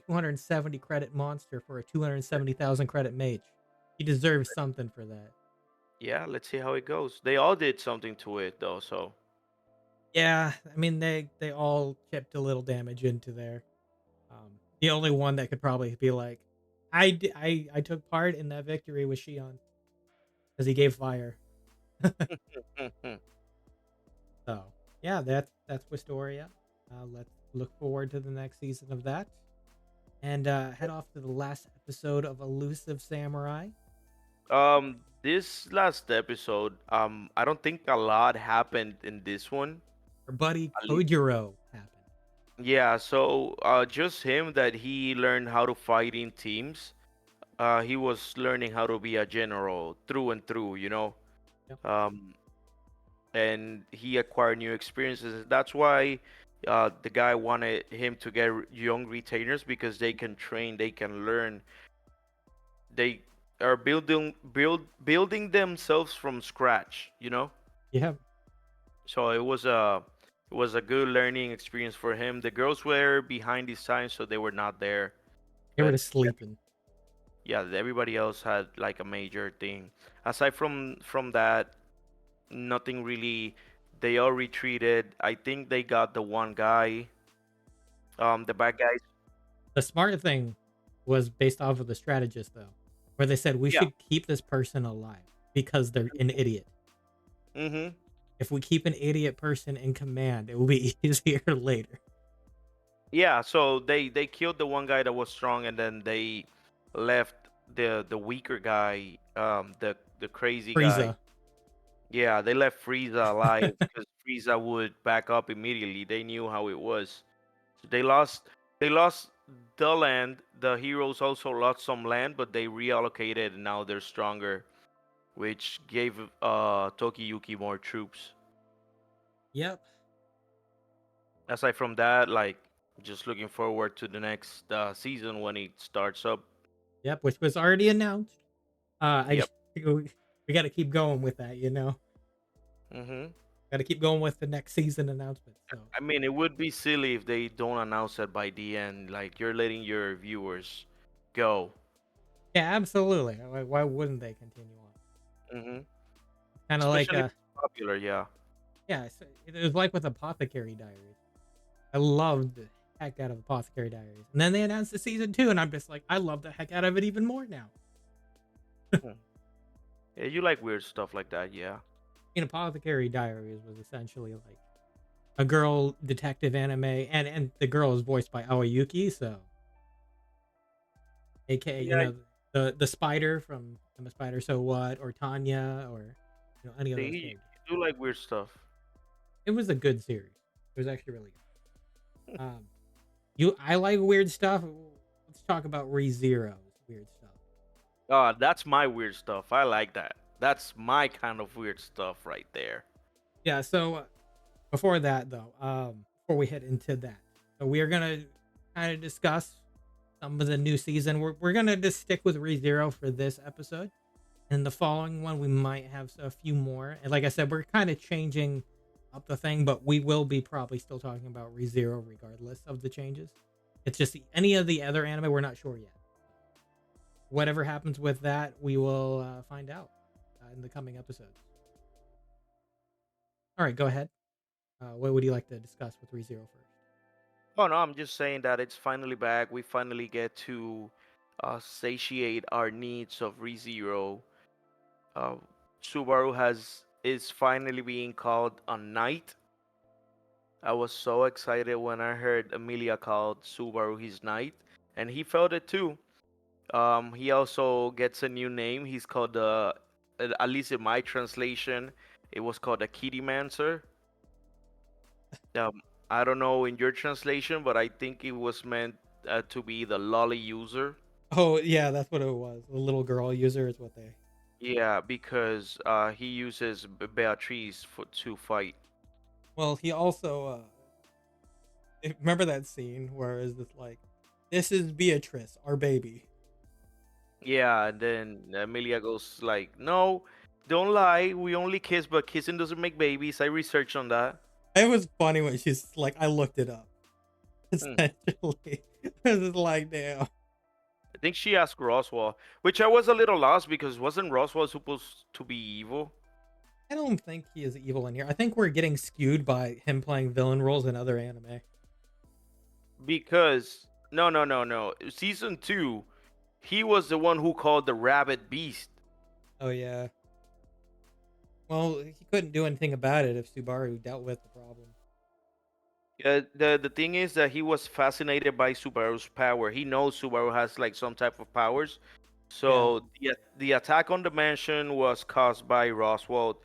270 credit monster for a 270,000 credit mage. He deserves something for that. Yeah, let's see how it goes. They all did something to it though, so Yeah, I mean they all chipped a little damage into there. The only one that could probably be like, I took part in that victory was Shion because he gave fire. So yeah, that's Wistoria. Let's look forward to the next season of that, and head off to the last episode of Elusive Samurai. this last episode, I don't think a lot happened in this one. Our buddy At lea- Kojiro happened. Yeah, so just him that he learned how to fight in teams. he was learning how to be a general through and through, Yep. um, and he acquired new experiences. That's why the guy wanted him to get young retainers because they can train, they can learn, they are building themselves from scratch. Yeah. So it was a good learning experience for him. The girls were behind his time, so they were not there. They were But just sleeping. yeah, everybody else had like a major thing. Aside from that, nothing really. They all retreated. I think they got the one guy, the bad guys. The smart thing was based off of the strategist, though, where they said we Yeah. should keep this person alive because they're an idiot. Mhm. If we keep an idiot person in command, it will be easier later. Yeah. So they killed the one guy that was strong, and then they left the weaker guy, the crazy guy. Frieza. Yeah, they left Frieza alive because Frieza would back up immediately. They knew how it was. So they lost the land. The heroes also lost some land, but they reallocated and now they're stronger, which gave Tokiyuki more troops. Yep. Aside from that, like just looking forward to the next season when it starts up. Yep. Which was already announced. I Yep. we got to keep going with that. Mhm. Got to keep going with the next season announcement. So I mean, it would be silly if they don't announce it by the end. Like you're letting your viewers go. yeah, absolutely. Why wouldn't they continue on? Mhm. Kind of like Especially if it's popular, yeah. yeah, it was like with Apothecary Diaries. I loved the heck out of Apothecary Diaries, and then they announced the season 2, and I'm just like, I love the heck out of it even more now. Hmm. Yeah, you like weird stuff like that, yeah. In Apothecary Diaries was essentially like a girl detective anime, and the girl is voiced by Aoyuki, so aka Yeah, the spider from I'm a Spider So What, or Tanya, or any of those you characters. do like weird stuff. It was a good series. It was actually really good. You I like weird stuff. Let's talk about ReZero's weird stuff. That's my weird stuff. I like that. That's my kind of weird stuff right there. Yeah, so before that though, before we head into that, so we are gonna kind of discuss some of the new season. We're gonna just stick with ReZero for this episode. And the following one, we might have a few more. And like I said, we're kind of changing up the thing, but we will be probably still talking about ReZero regardless of the changes. It's just any of the other anime, we're not sure yet. Whatever happens with that, we will find out in the coming episodes. All right, go ahead. What would you like to discuss with ReZero first? Oh no, I'm just saying that it's finally back. We finally get to satiate our needs of ReZero. Uh, Subaru is finally being called a knight. I was so excited when I heard Emilia called Subaru his knight, and he felt it too. He also gets a new name. He's called at least in my translation, it was called a Kitty Mancer. I don't know in your translation, but I think it was meant to be the lolly user. Oh, yeah, that's what it was. The little girl user is what they. Yeah, because he uses Beatrice to fight. Well, he also remember that scene where is this like, this is Beatrice, our baby. Yeah, and then Emilia goes like, "No, don't lie. We only kiss, but kissing doesn't make babies. I researched on that." It was funny when she's like, I looked it up. Hmm. Essentially, it's just like, damn. I think she asked Roswell, which I was a little lost because wasn't Roswell supposed to be evil? I don't think he is evil in here. I think we're getting skewed by him playing villain roles in other anime. Because no, no, no, no. Season 2, he was the one who called the rabbit beast. Oh yeah. Well, he couldn't do anything about it if Subaru dealt with the problem. The thing is that he was fascinated by Subaru's power. He knows Subaru has like some type of powers. Yeah. So the attack on the mansion was caused by Roswell.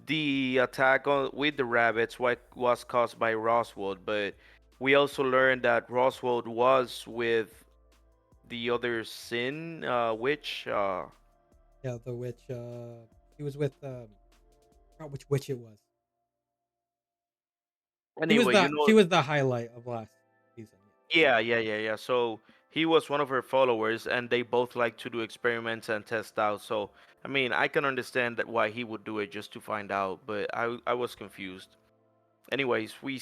The attack with the rabbits was caused by Roswell, but we also learned that Roswell was with the other Sin witch. Yeah, the witch. He was with. I forgot which witch it was. She was Anyway, you the know, she was the highlight of last season. yeah. So he was one of her followers, and they both like to do experiments and test out. So I mean, I can understand that why he would do it just to find out, but I was confused. Anyways, we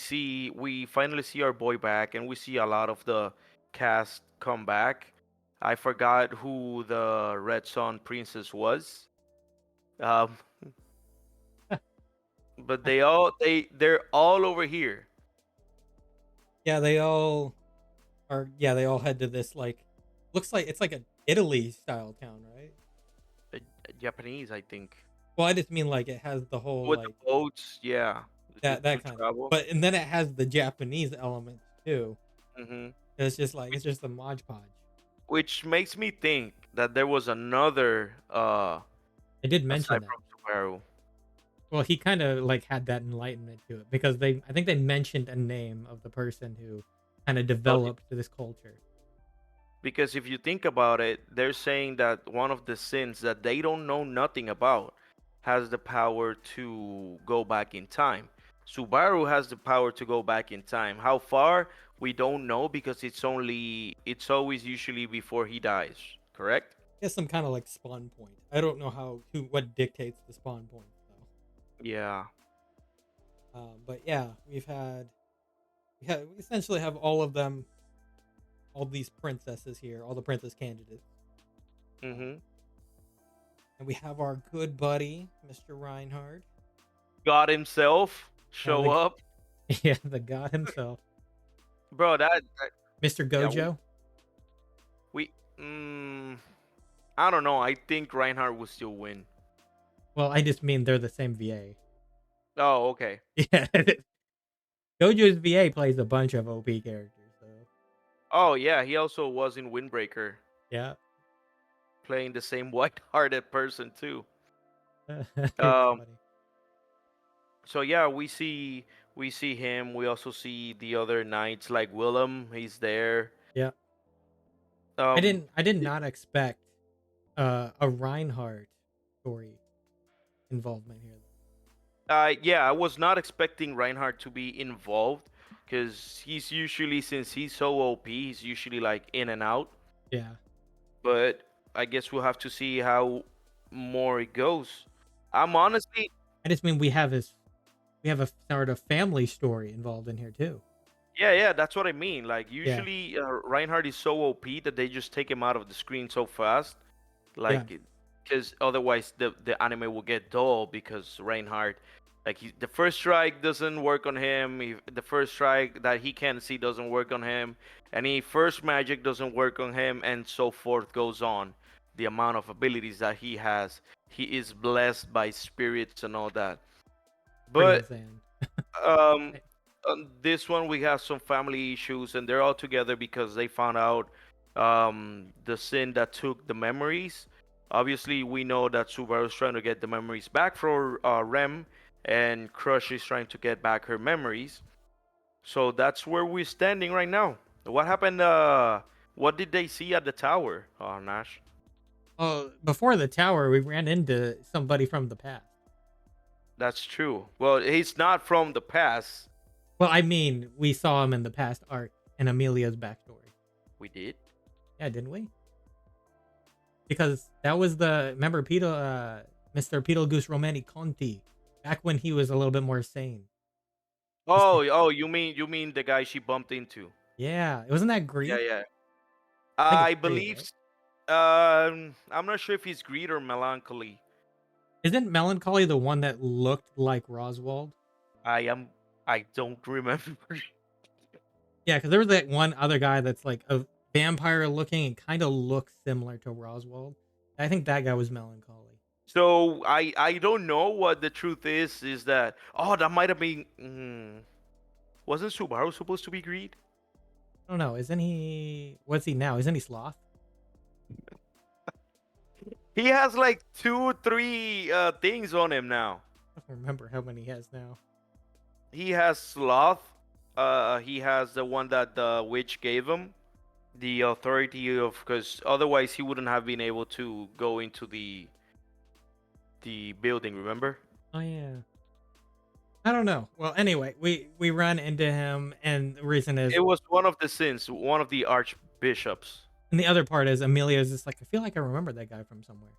finally see our boy back, and we see a lot of the cast come back. I forgot who the Red Sun Princess was, um, but Yeah. they're all over here. Yeah, they all are. Yeah, they all head to this like. Looks like it's like an Italy style town, right? Uh, Japanese, I think, Well, I just mean like it has the whole with the like boats. Yeah, to that kind of. travel. But and then it has the Japanese elements too. Hmm. It's just a Mod Podge. Which makes me think that there was another I did mention aside that. from Subaru. Well, he kind of like had that enlightenment to it because I think they mentioned a name of the person who kind of Well, developed this culture. because if you think about it, they're saying that one of the sins that they don't know nothing about has the power to go back in time. Subaru has the power to go back in time. How far? We don't know because it's always usually before he dies, correct? I guess some kind of like spawn point. I don't know what dictates the spawn point though. Yeah. But yeah, we essentially have all of them, all these princesses here, all the princess candidates, Mhm. and we have our good buddy Mr. Reinhard. God himself Yeah, show up. yeah, the god himself, Bro, that Mr. yeah, Gojo. we mm, I don't know. I think Reinhardt will still win. Well, I just mean they're the same VA. Oh, okay. Yeah, Gojo's VA plays a bunch of OP characters, so Oh, yeah, he also was in Windbreaker, yeah, playing the same white-hearted person too. it's Um, funny. so yeah, we see him. We also see the other knights like Willem. He's there. Yeah, Um, I did not expect a Reinhardt story involvement here. yeah, I was not expecting Reinhardt to be involved because he's usually since he's so OP, he's usually like in and out. Yeah, But I guess we'll have to see how more it goes. I'm honestly, I just mean we have a sort of family story involved in here too. yeah, that's what I mean. Like Yeah, usually, Reinhardt is so OP that they just take him out of the screen so fast, yeah, like because otherwise the anime will get dull because Reinhardt, like the first strike doesn't work on him. The first strike that he can see doesn't work on him. Any first magic doesn't work on him, and so forth goes on. The amount of abilities that he is blessed by spirits and all that. pretty But insane. um on this one we have some family issues, and they're all together because they found out the sin that took the memories. Obviously we know that Subaru's trying to get the memories back for Rem, and Crush is trying to get back her memories. So that's where we're standing right now. What happened? What did they see at the tower, Nash? Oh, before the tower, we ran into somebody from the past. That's true. Well, he's not from the past. Well, I mean, we saw him in the past arc in Amelia's backstory. We did. Yeah, didn't we? Because that was remember Mr. Beetlejuice Romani Conti back when he was a little bit more sane. Oh, you mean the guy she bumped into? Yeah, wasn't that Yeah, Greed? yeah. I think I it's Greed, believe. right? I'm not sure if he's greed or melancholy. Isn't Melancholy the one that looked like Roswald? I am. I don't remember. Yeah, because there was that one other guy that's like a vampire looking and kind of looks similar to Roswald. I think that guy was Melancholy. So I don't know what the truth is. Is that that might have been. Wasn't Subaru supposed to be greed? I don't know. Isn't he? What's he now? Isn't he Sloth? He has like two, three things on him now. I don't remember how many he has now. He has sloth. He has the one that the witch gave him. the authority of, because otherwise he wouldn't have been able to go into the building. Remember? Oh yeah. I don't know. Well, anyway, we run into him, and the reason is, It was one of the sins, one of the archbishops. and the other part is Amelia's just like, I feel like I remember that guy from somewhere,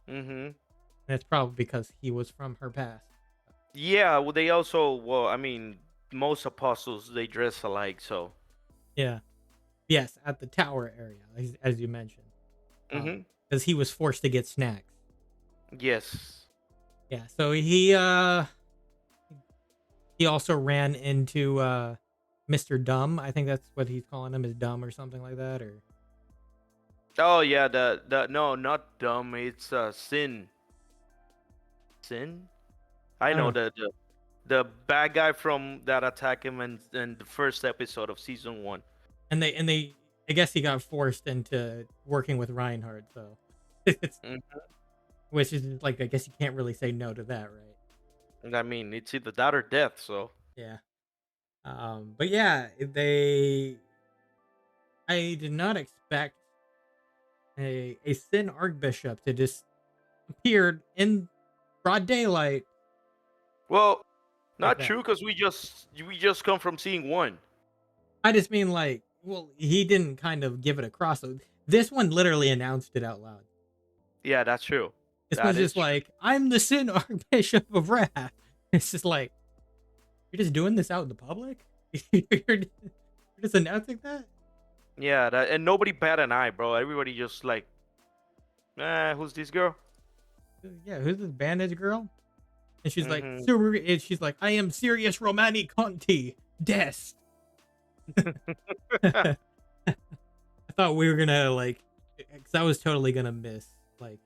Mm-hmm. and it's probably because he was from her past. Yeah. Well, they also. Well, I mean, most apostles they dress alike, so. Yeah. Yes, at the tower area, as you mentioned, Mm-hmm. because he was forced to get snacks. Yes. Yeah. So he also ran into Mr. Dumb. I think that's what he's calling him, is Dumb or something like that, or Oh yeah. The no, not dumb. It's sin. Sin. I I don't know know. the bad guy from that attack him in the first episode of season one. And they I guess he got forced into working with Reinhardt, so it's, Mm. which is like, I guess you can't really say no to that, right? And I mean, it's either that or death. So. Yeah. But yeah, they I did not expect a Sin Archbishop to just appear in broad daylight Well, like not that. true, because we just come from seeing one. I just mean, like, well, he didn't kind of give it a cross. So this one literally announced it out loud. Yeah, that's true. This That one's is just true. like, I'm the Sin Archbishop of Wrath. It's just like, you're just doing this out in the public? you're just announcing that? Yeah, that, and nobody bat an eye, bro. Everybody just like, who's this girl? Yeah, who's this bandage girl? And she's like, Mm-hmm. and she's like, I am serious Romani Conti. Des. I thought we were gonna, like, because I was totally gonna miss, like,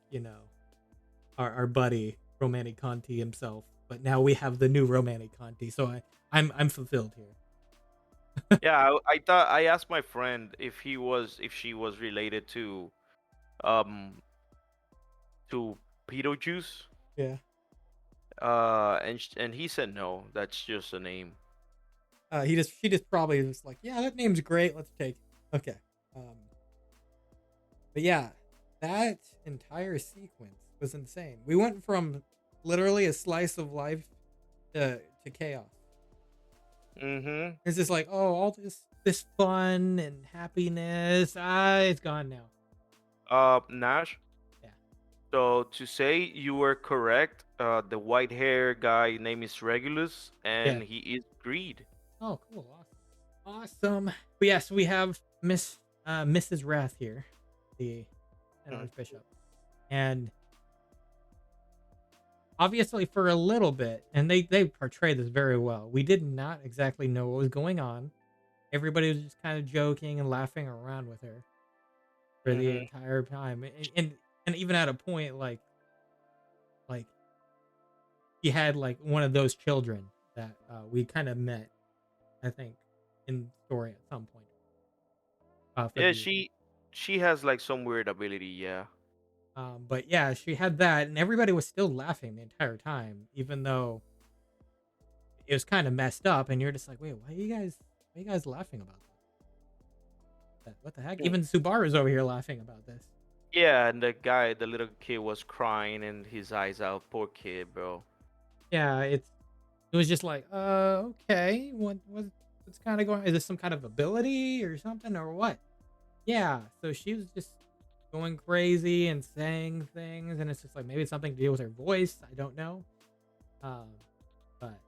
our buddy Romani Conti himself. But now we have the new Romani Conti, so I'm fulfilled here. Yeah, I thought I asked my friend if she was related um to Beetlejuice. Yeah. And he said no, that's just a name. She just probably was like, yeah, that name's great. Let's take it. Okay. Um, but yeah, that entire sequence was insane. We went from literally a slice of life to chaos. Mm-hmm. It's just like, oh, all this fun and happiness, it's gone now. Nash. Yeah. So to say you were correct, the white hair guy name is Regulus, Yeah. and he is Greed. Oh, cool. Awesome. But yes, we have Mrs. Wrath here, the Mhm. Archbishop. And obviously for a little bit, and they portray this very well, we did not exactly know what was going on. Everybody was just kind of joking and laughing around with her for the Mhm. entire time. And even at a point, like he had like one of those children that we kind of met, I think, in story at some point. For Yeah, the she has like some weird ability. Yeah. But yeah, she had that, and everybody was still laughing the entire time, even though it was kind of messed up. And you're just like, wait, why are you guys laughing about that? What the heck? Mm. Even Subaru's over here laughing about this. Yeah, and the little kid was crying and his eyes out. Poor kid, bro. Yeah, it was just like, okay, what's kind of going? Is this some kind of ability or something or what? Yeah, so she was just going crazy and saying things, and it's just like, maybe it's something to do with her voice. I don't know. Um, but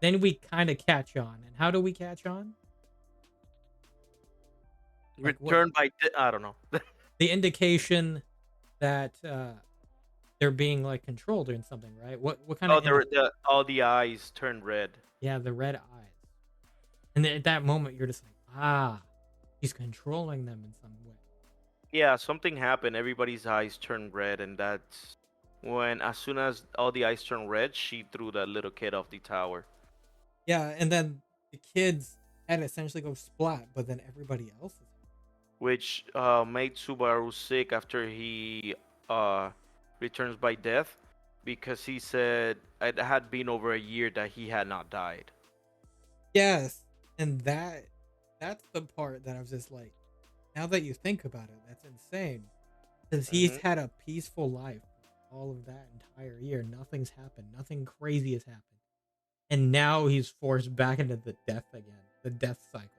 then we kind of catch on, and how do we catch on? Like, what Returned by I don't know. the indication that they're being, like, controlled in something, right? What kind Oh, of the all the eyes turned red. yeah, the red eyes. And then at that moment, you're just like, ah, he's controlling them in some way. Yeah, something happened. Everybody's eyes turned red, and that's when, as soon as all the eyes turned red, she threw that little kid off the tower, Yeah, and then the kids had essentially go splat, but then everybody else is. which made Subaru sick after he uh, returns by death, because he said it had been over a year that he had not died. Yes, and that. That's the part that I was just like, now that you think about it, that's insane. Because he's Hmm. had a peaceful life all of that entire year. Nothing's happened. Nothing crazy has happened. And now he's forced back into the death again, the death cycle.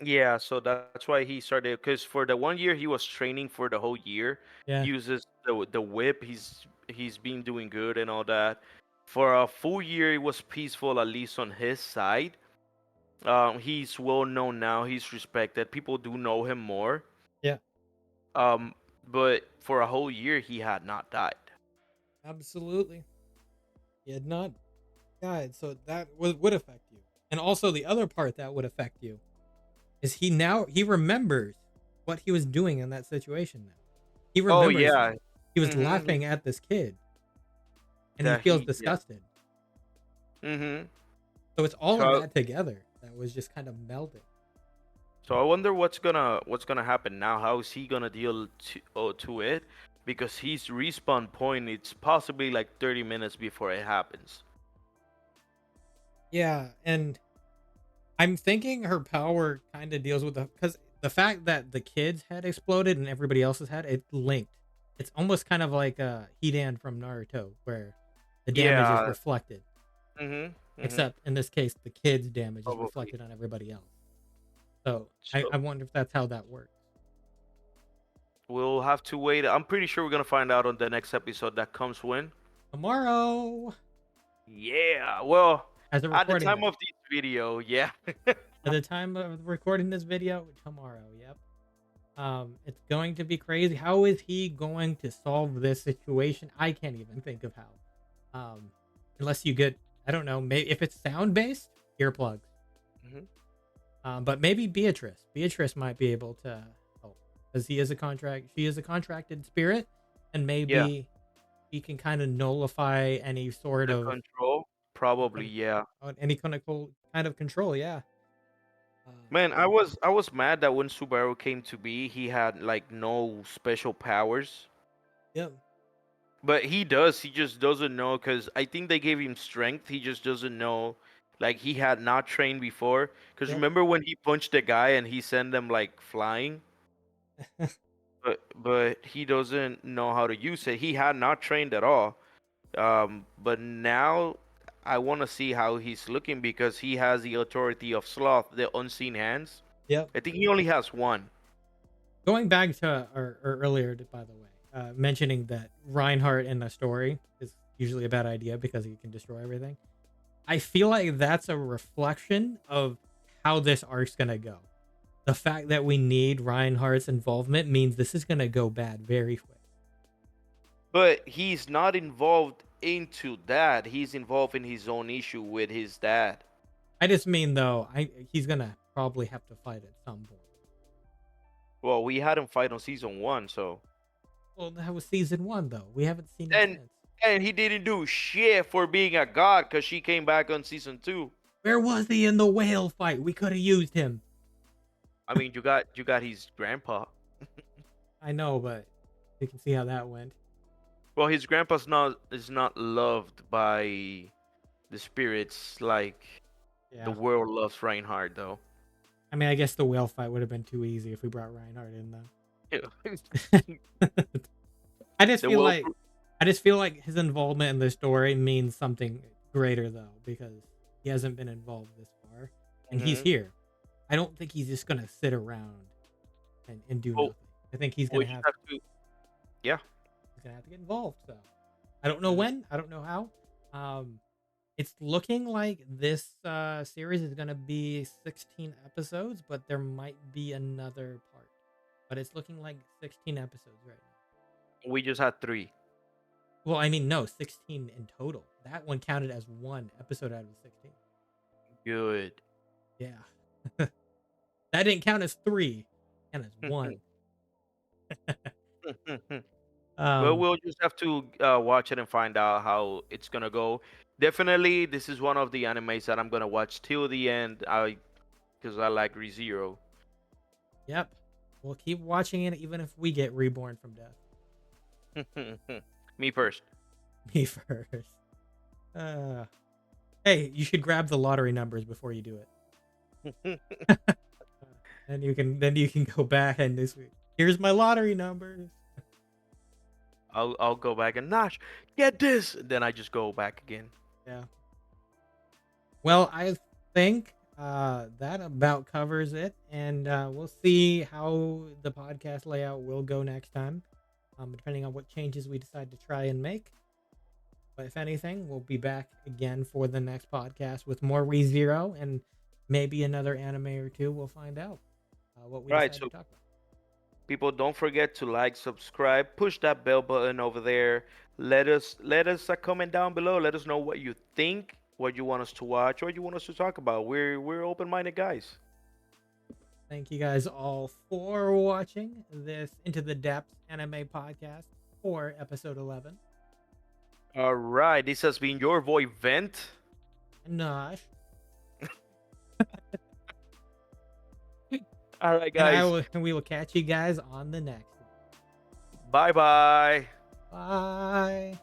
Yeah, so that's why he started. Because for the 1 year he was training for the whole year, Yeah, he uses the whip. He's been doing good and all that. For a full year, it was peaceful, at least on his side. He's well known now. He's respected. People do know him more. yeah, Um, but for a whole year, he had not died. absolutely. He had not died, so that would affect you. And also, the other part that would affect you is he remembers what he was doing in that situation now. He Oh remembers yeah. he was Mm-hmm. laughing at this kid and he That feels he yeah. disgusted. Mm-hmm. So it's all of So that together that was just kind of melded. so I wonder what's gonna happen now. How is he gonna deal to it? Because his respawn point, it's possibly like 30 minutes before it happens. Yeah, and I'm thinking her power kind of deals with because the fact that the kid's head exploded and everybody else's head, it linked. It's almost kind of like Hidan from Naruto, where the damage is Yeah. reflected. Mm-hmm. Mm-hmm. Except in this case, the kid's damage is Probably. reflected on everybody else. So I So wonder if that's how that works. we'll have to wait. I'm pretty sure we're gonna find out on the next episode that comes when. Tomorrow, Yeah. Well, as of at the recording time this, of this video, yeah. at the time of recording this video, tomorrow. Yep. It's going to be crazy. How is he going to solve this situation? I can't even think of how. Unless you get, I don't know, maybe if it's sound based, earplugs. Hmm. But maybe Beatrice. Beatrice might be able to help because she is a contracted spirit, and Yeah. maybe he can kind of nullify any sort The of control, probably. Yeah. any kind of control. Yeah. Uh, Man, I was mad that when Subaru came to be, he had like no special powers. yep. But he does. He just doesn't know because I think they gave him strength. He just doesn't know. Like he had not trained before. Because Yep. remember when he punched the guy and he sent them like flying? But he doesn't know how to use it. He had not trained at all. But now I want to see how he's looking because he has the authority of Sloth, the unseen hands. yep. I think he only has one. Going back to our earlier, by the way, mentioning that Reinhardt in a story is usually a bad idea because he can destroy everything. I feel like that's a reflection of how this arc's gonna go. The fact that we need Reinhardt's involvement means this is gonna go bad very quick. But he's not involved into that. He's involved in his own issue with his dad. I just mean though, he's gonna probably have to fight at some point. Well, we had him fight on season one, so Well, that was season one though. We haven't seen him and since. and he didn't do shit for being a god because she came back on season two. Where was he in the whale fight? We could have used him. I mean, you got his grandpa. I know, but you can see how that went. Well, his grandpa's not is not loved by the spirits like the Yeah. world loves Reinhardt, though. I mean, I guess the whale fight would have been too easy if we brought Reinhardt in Yeah. though. I just The feel world. like I just feel like his involvement in the story means something greater though, because he hasn't been involved this far, and he's Hmm. here. I don't think he's just gonna sit around and do Well, nothing. I think he's we gonna just have have to. Yeah. to get involved. So I don't know Hmm. when, I don't know how. It's looking like this series is gonna be 16 episodes, but there might be another part. But it's looking like 16 episodes right now. We just had three. Well, I mean, no, 16 in total. That one counted as one episode out of 16. Good. Yeah. That didn't count as three, count as one. Well, um, we'll just have to watch it and find out how it's gonna go. Definitely, this is one of the animes that I'm gonna watch till the end. Because I like ReZero. yep. We'll keep watching it even if we get reborn from death. Me first. Me first. Hey, you should grab the lottery numbers before you do it. And you can go back and this week. Here's my lottery numbers. I'll go back and Nash, get this. Then I just go back again. Yeah. Well, I think that about covers it, and we'll see how the podcast layout will go next time, depending on what changes we decide to try and make. But if anything, we'll be back again for the next podcast with more ReZero and maybe another anime or two. We'll find out what we Right. decide So to talk about. people, don't forget to like, subscribe, push that bell button over there. Let us comment down below. Let us know what you think, what you want us to watch, what you want us to talk about. We're open-minded guys. Thank you guys all for watching this Into the Depths anime podcast for episode 11. All right, this has been your boy Vent. Nosh. All right, guys. And we will catch you guys on the next one. Bye bye. Bye.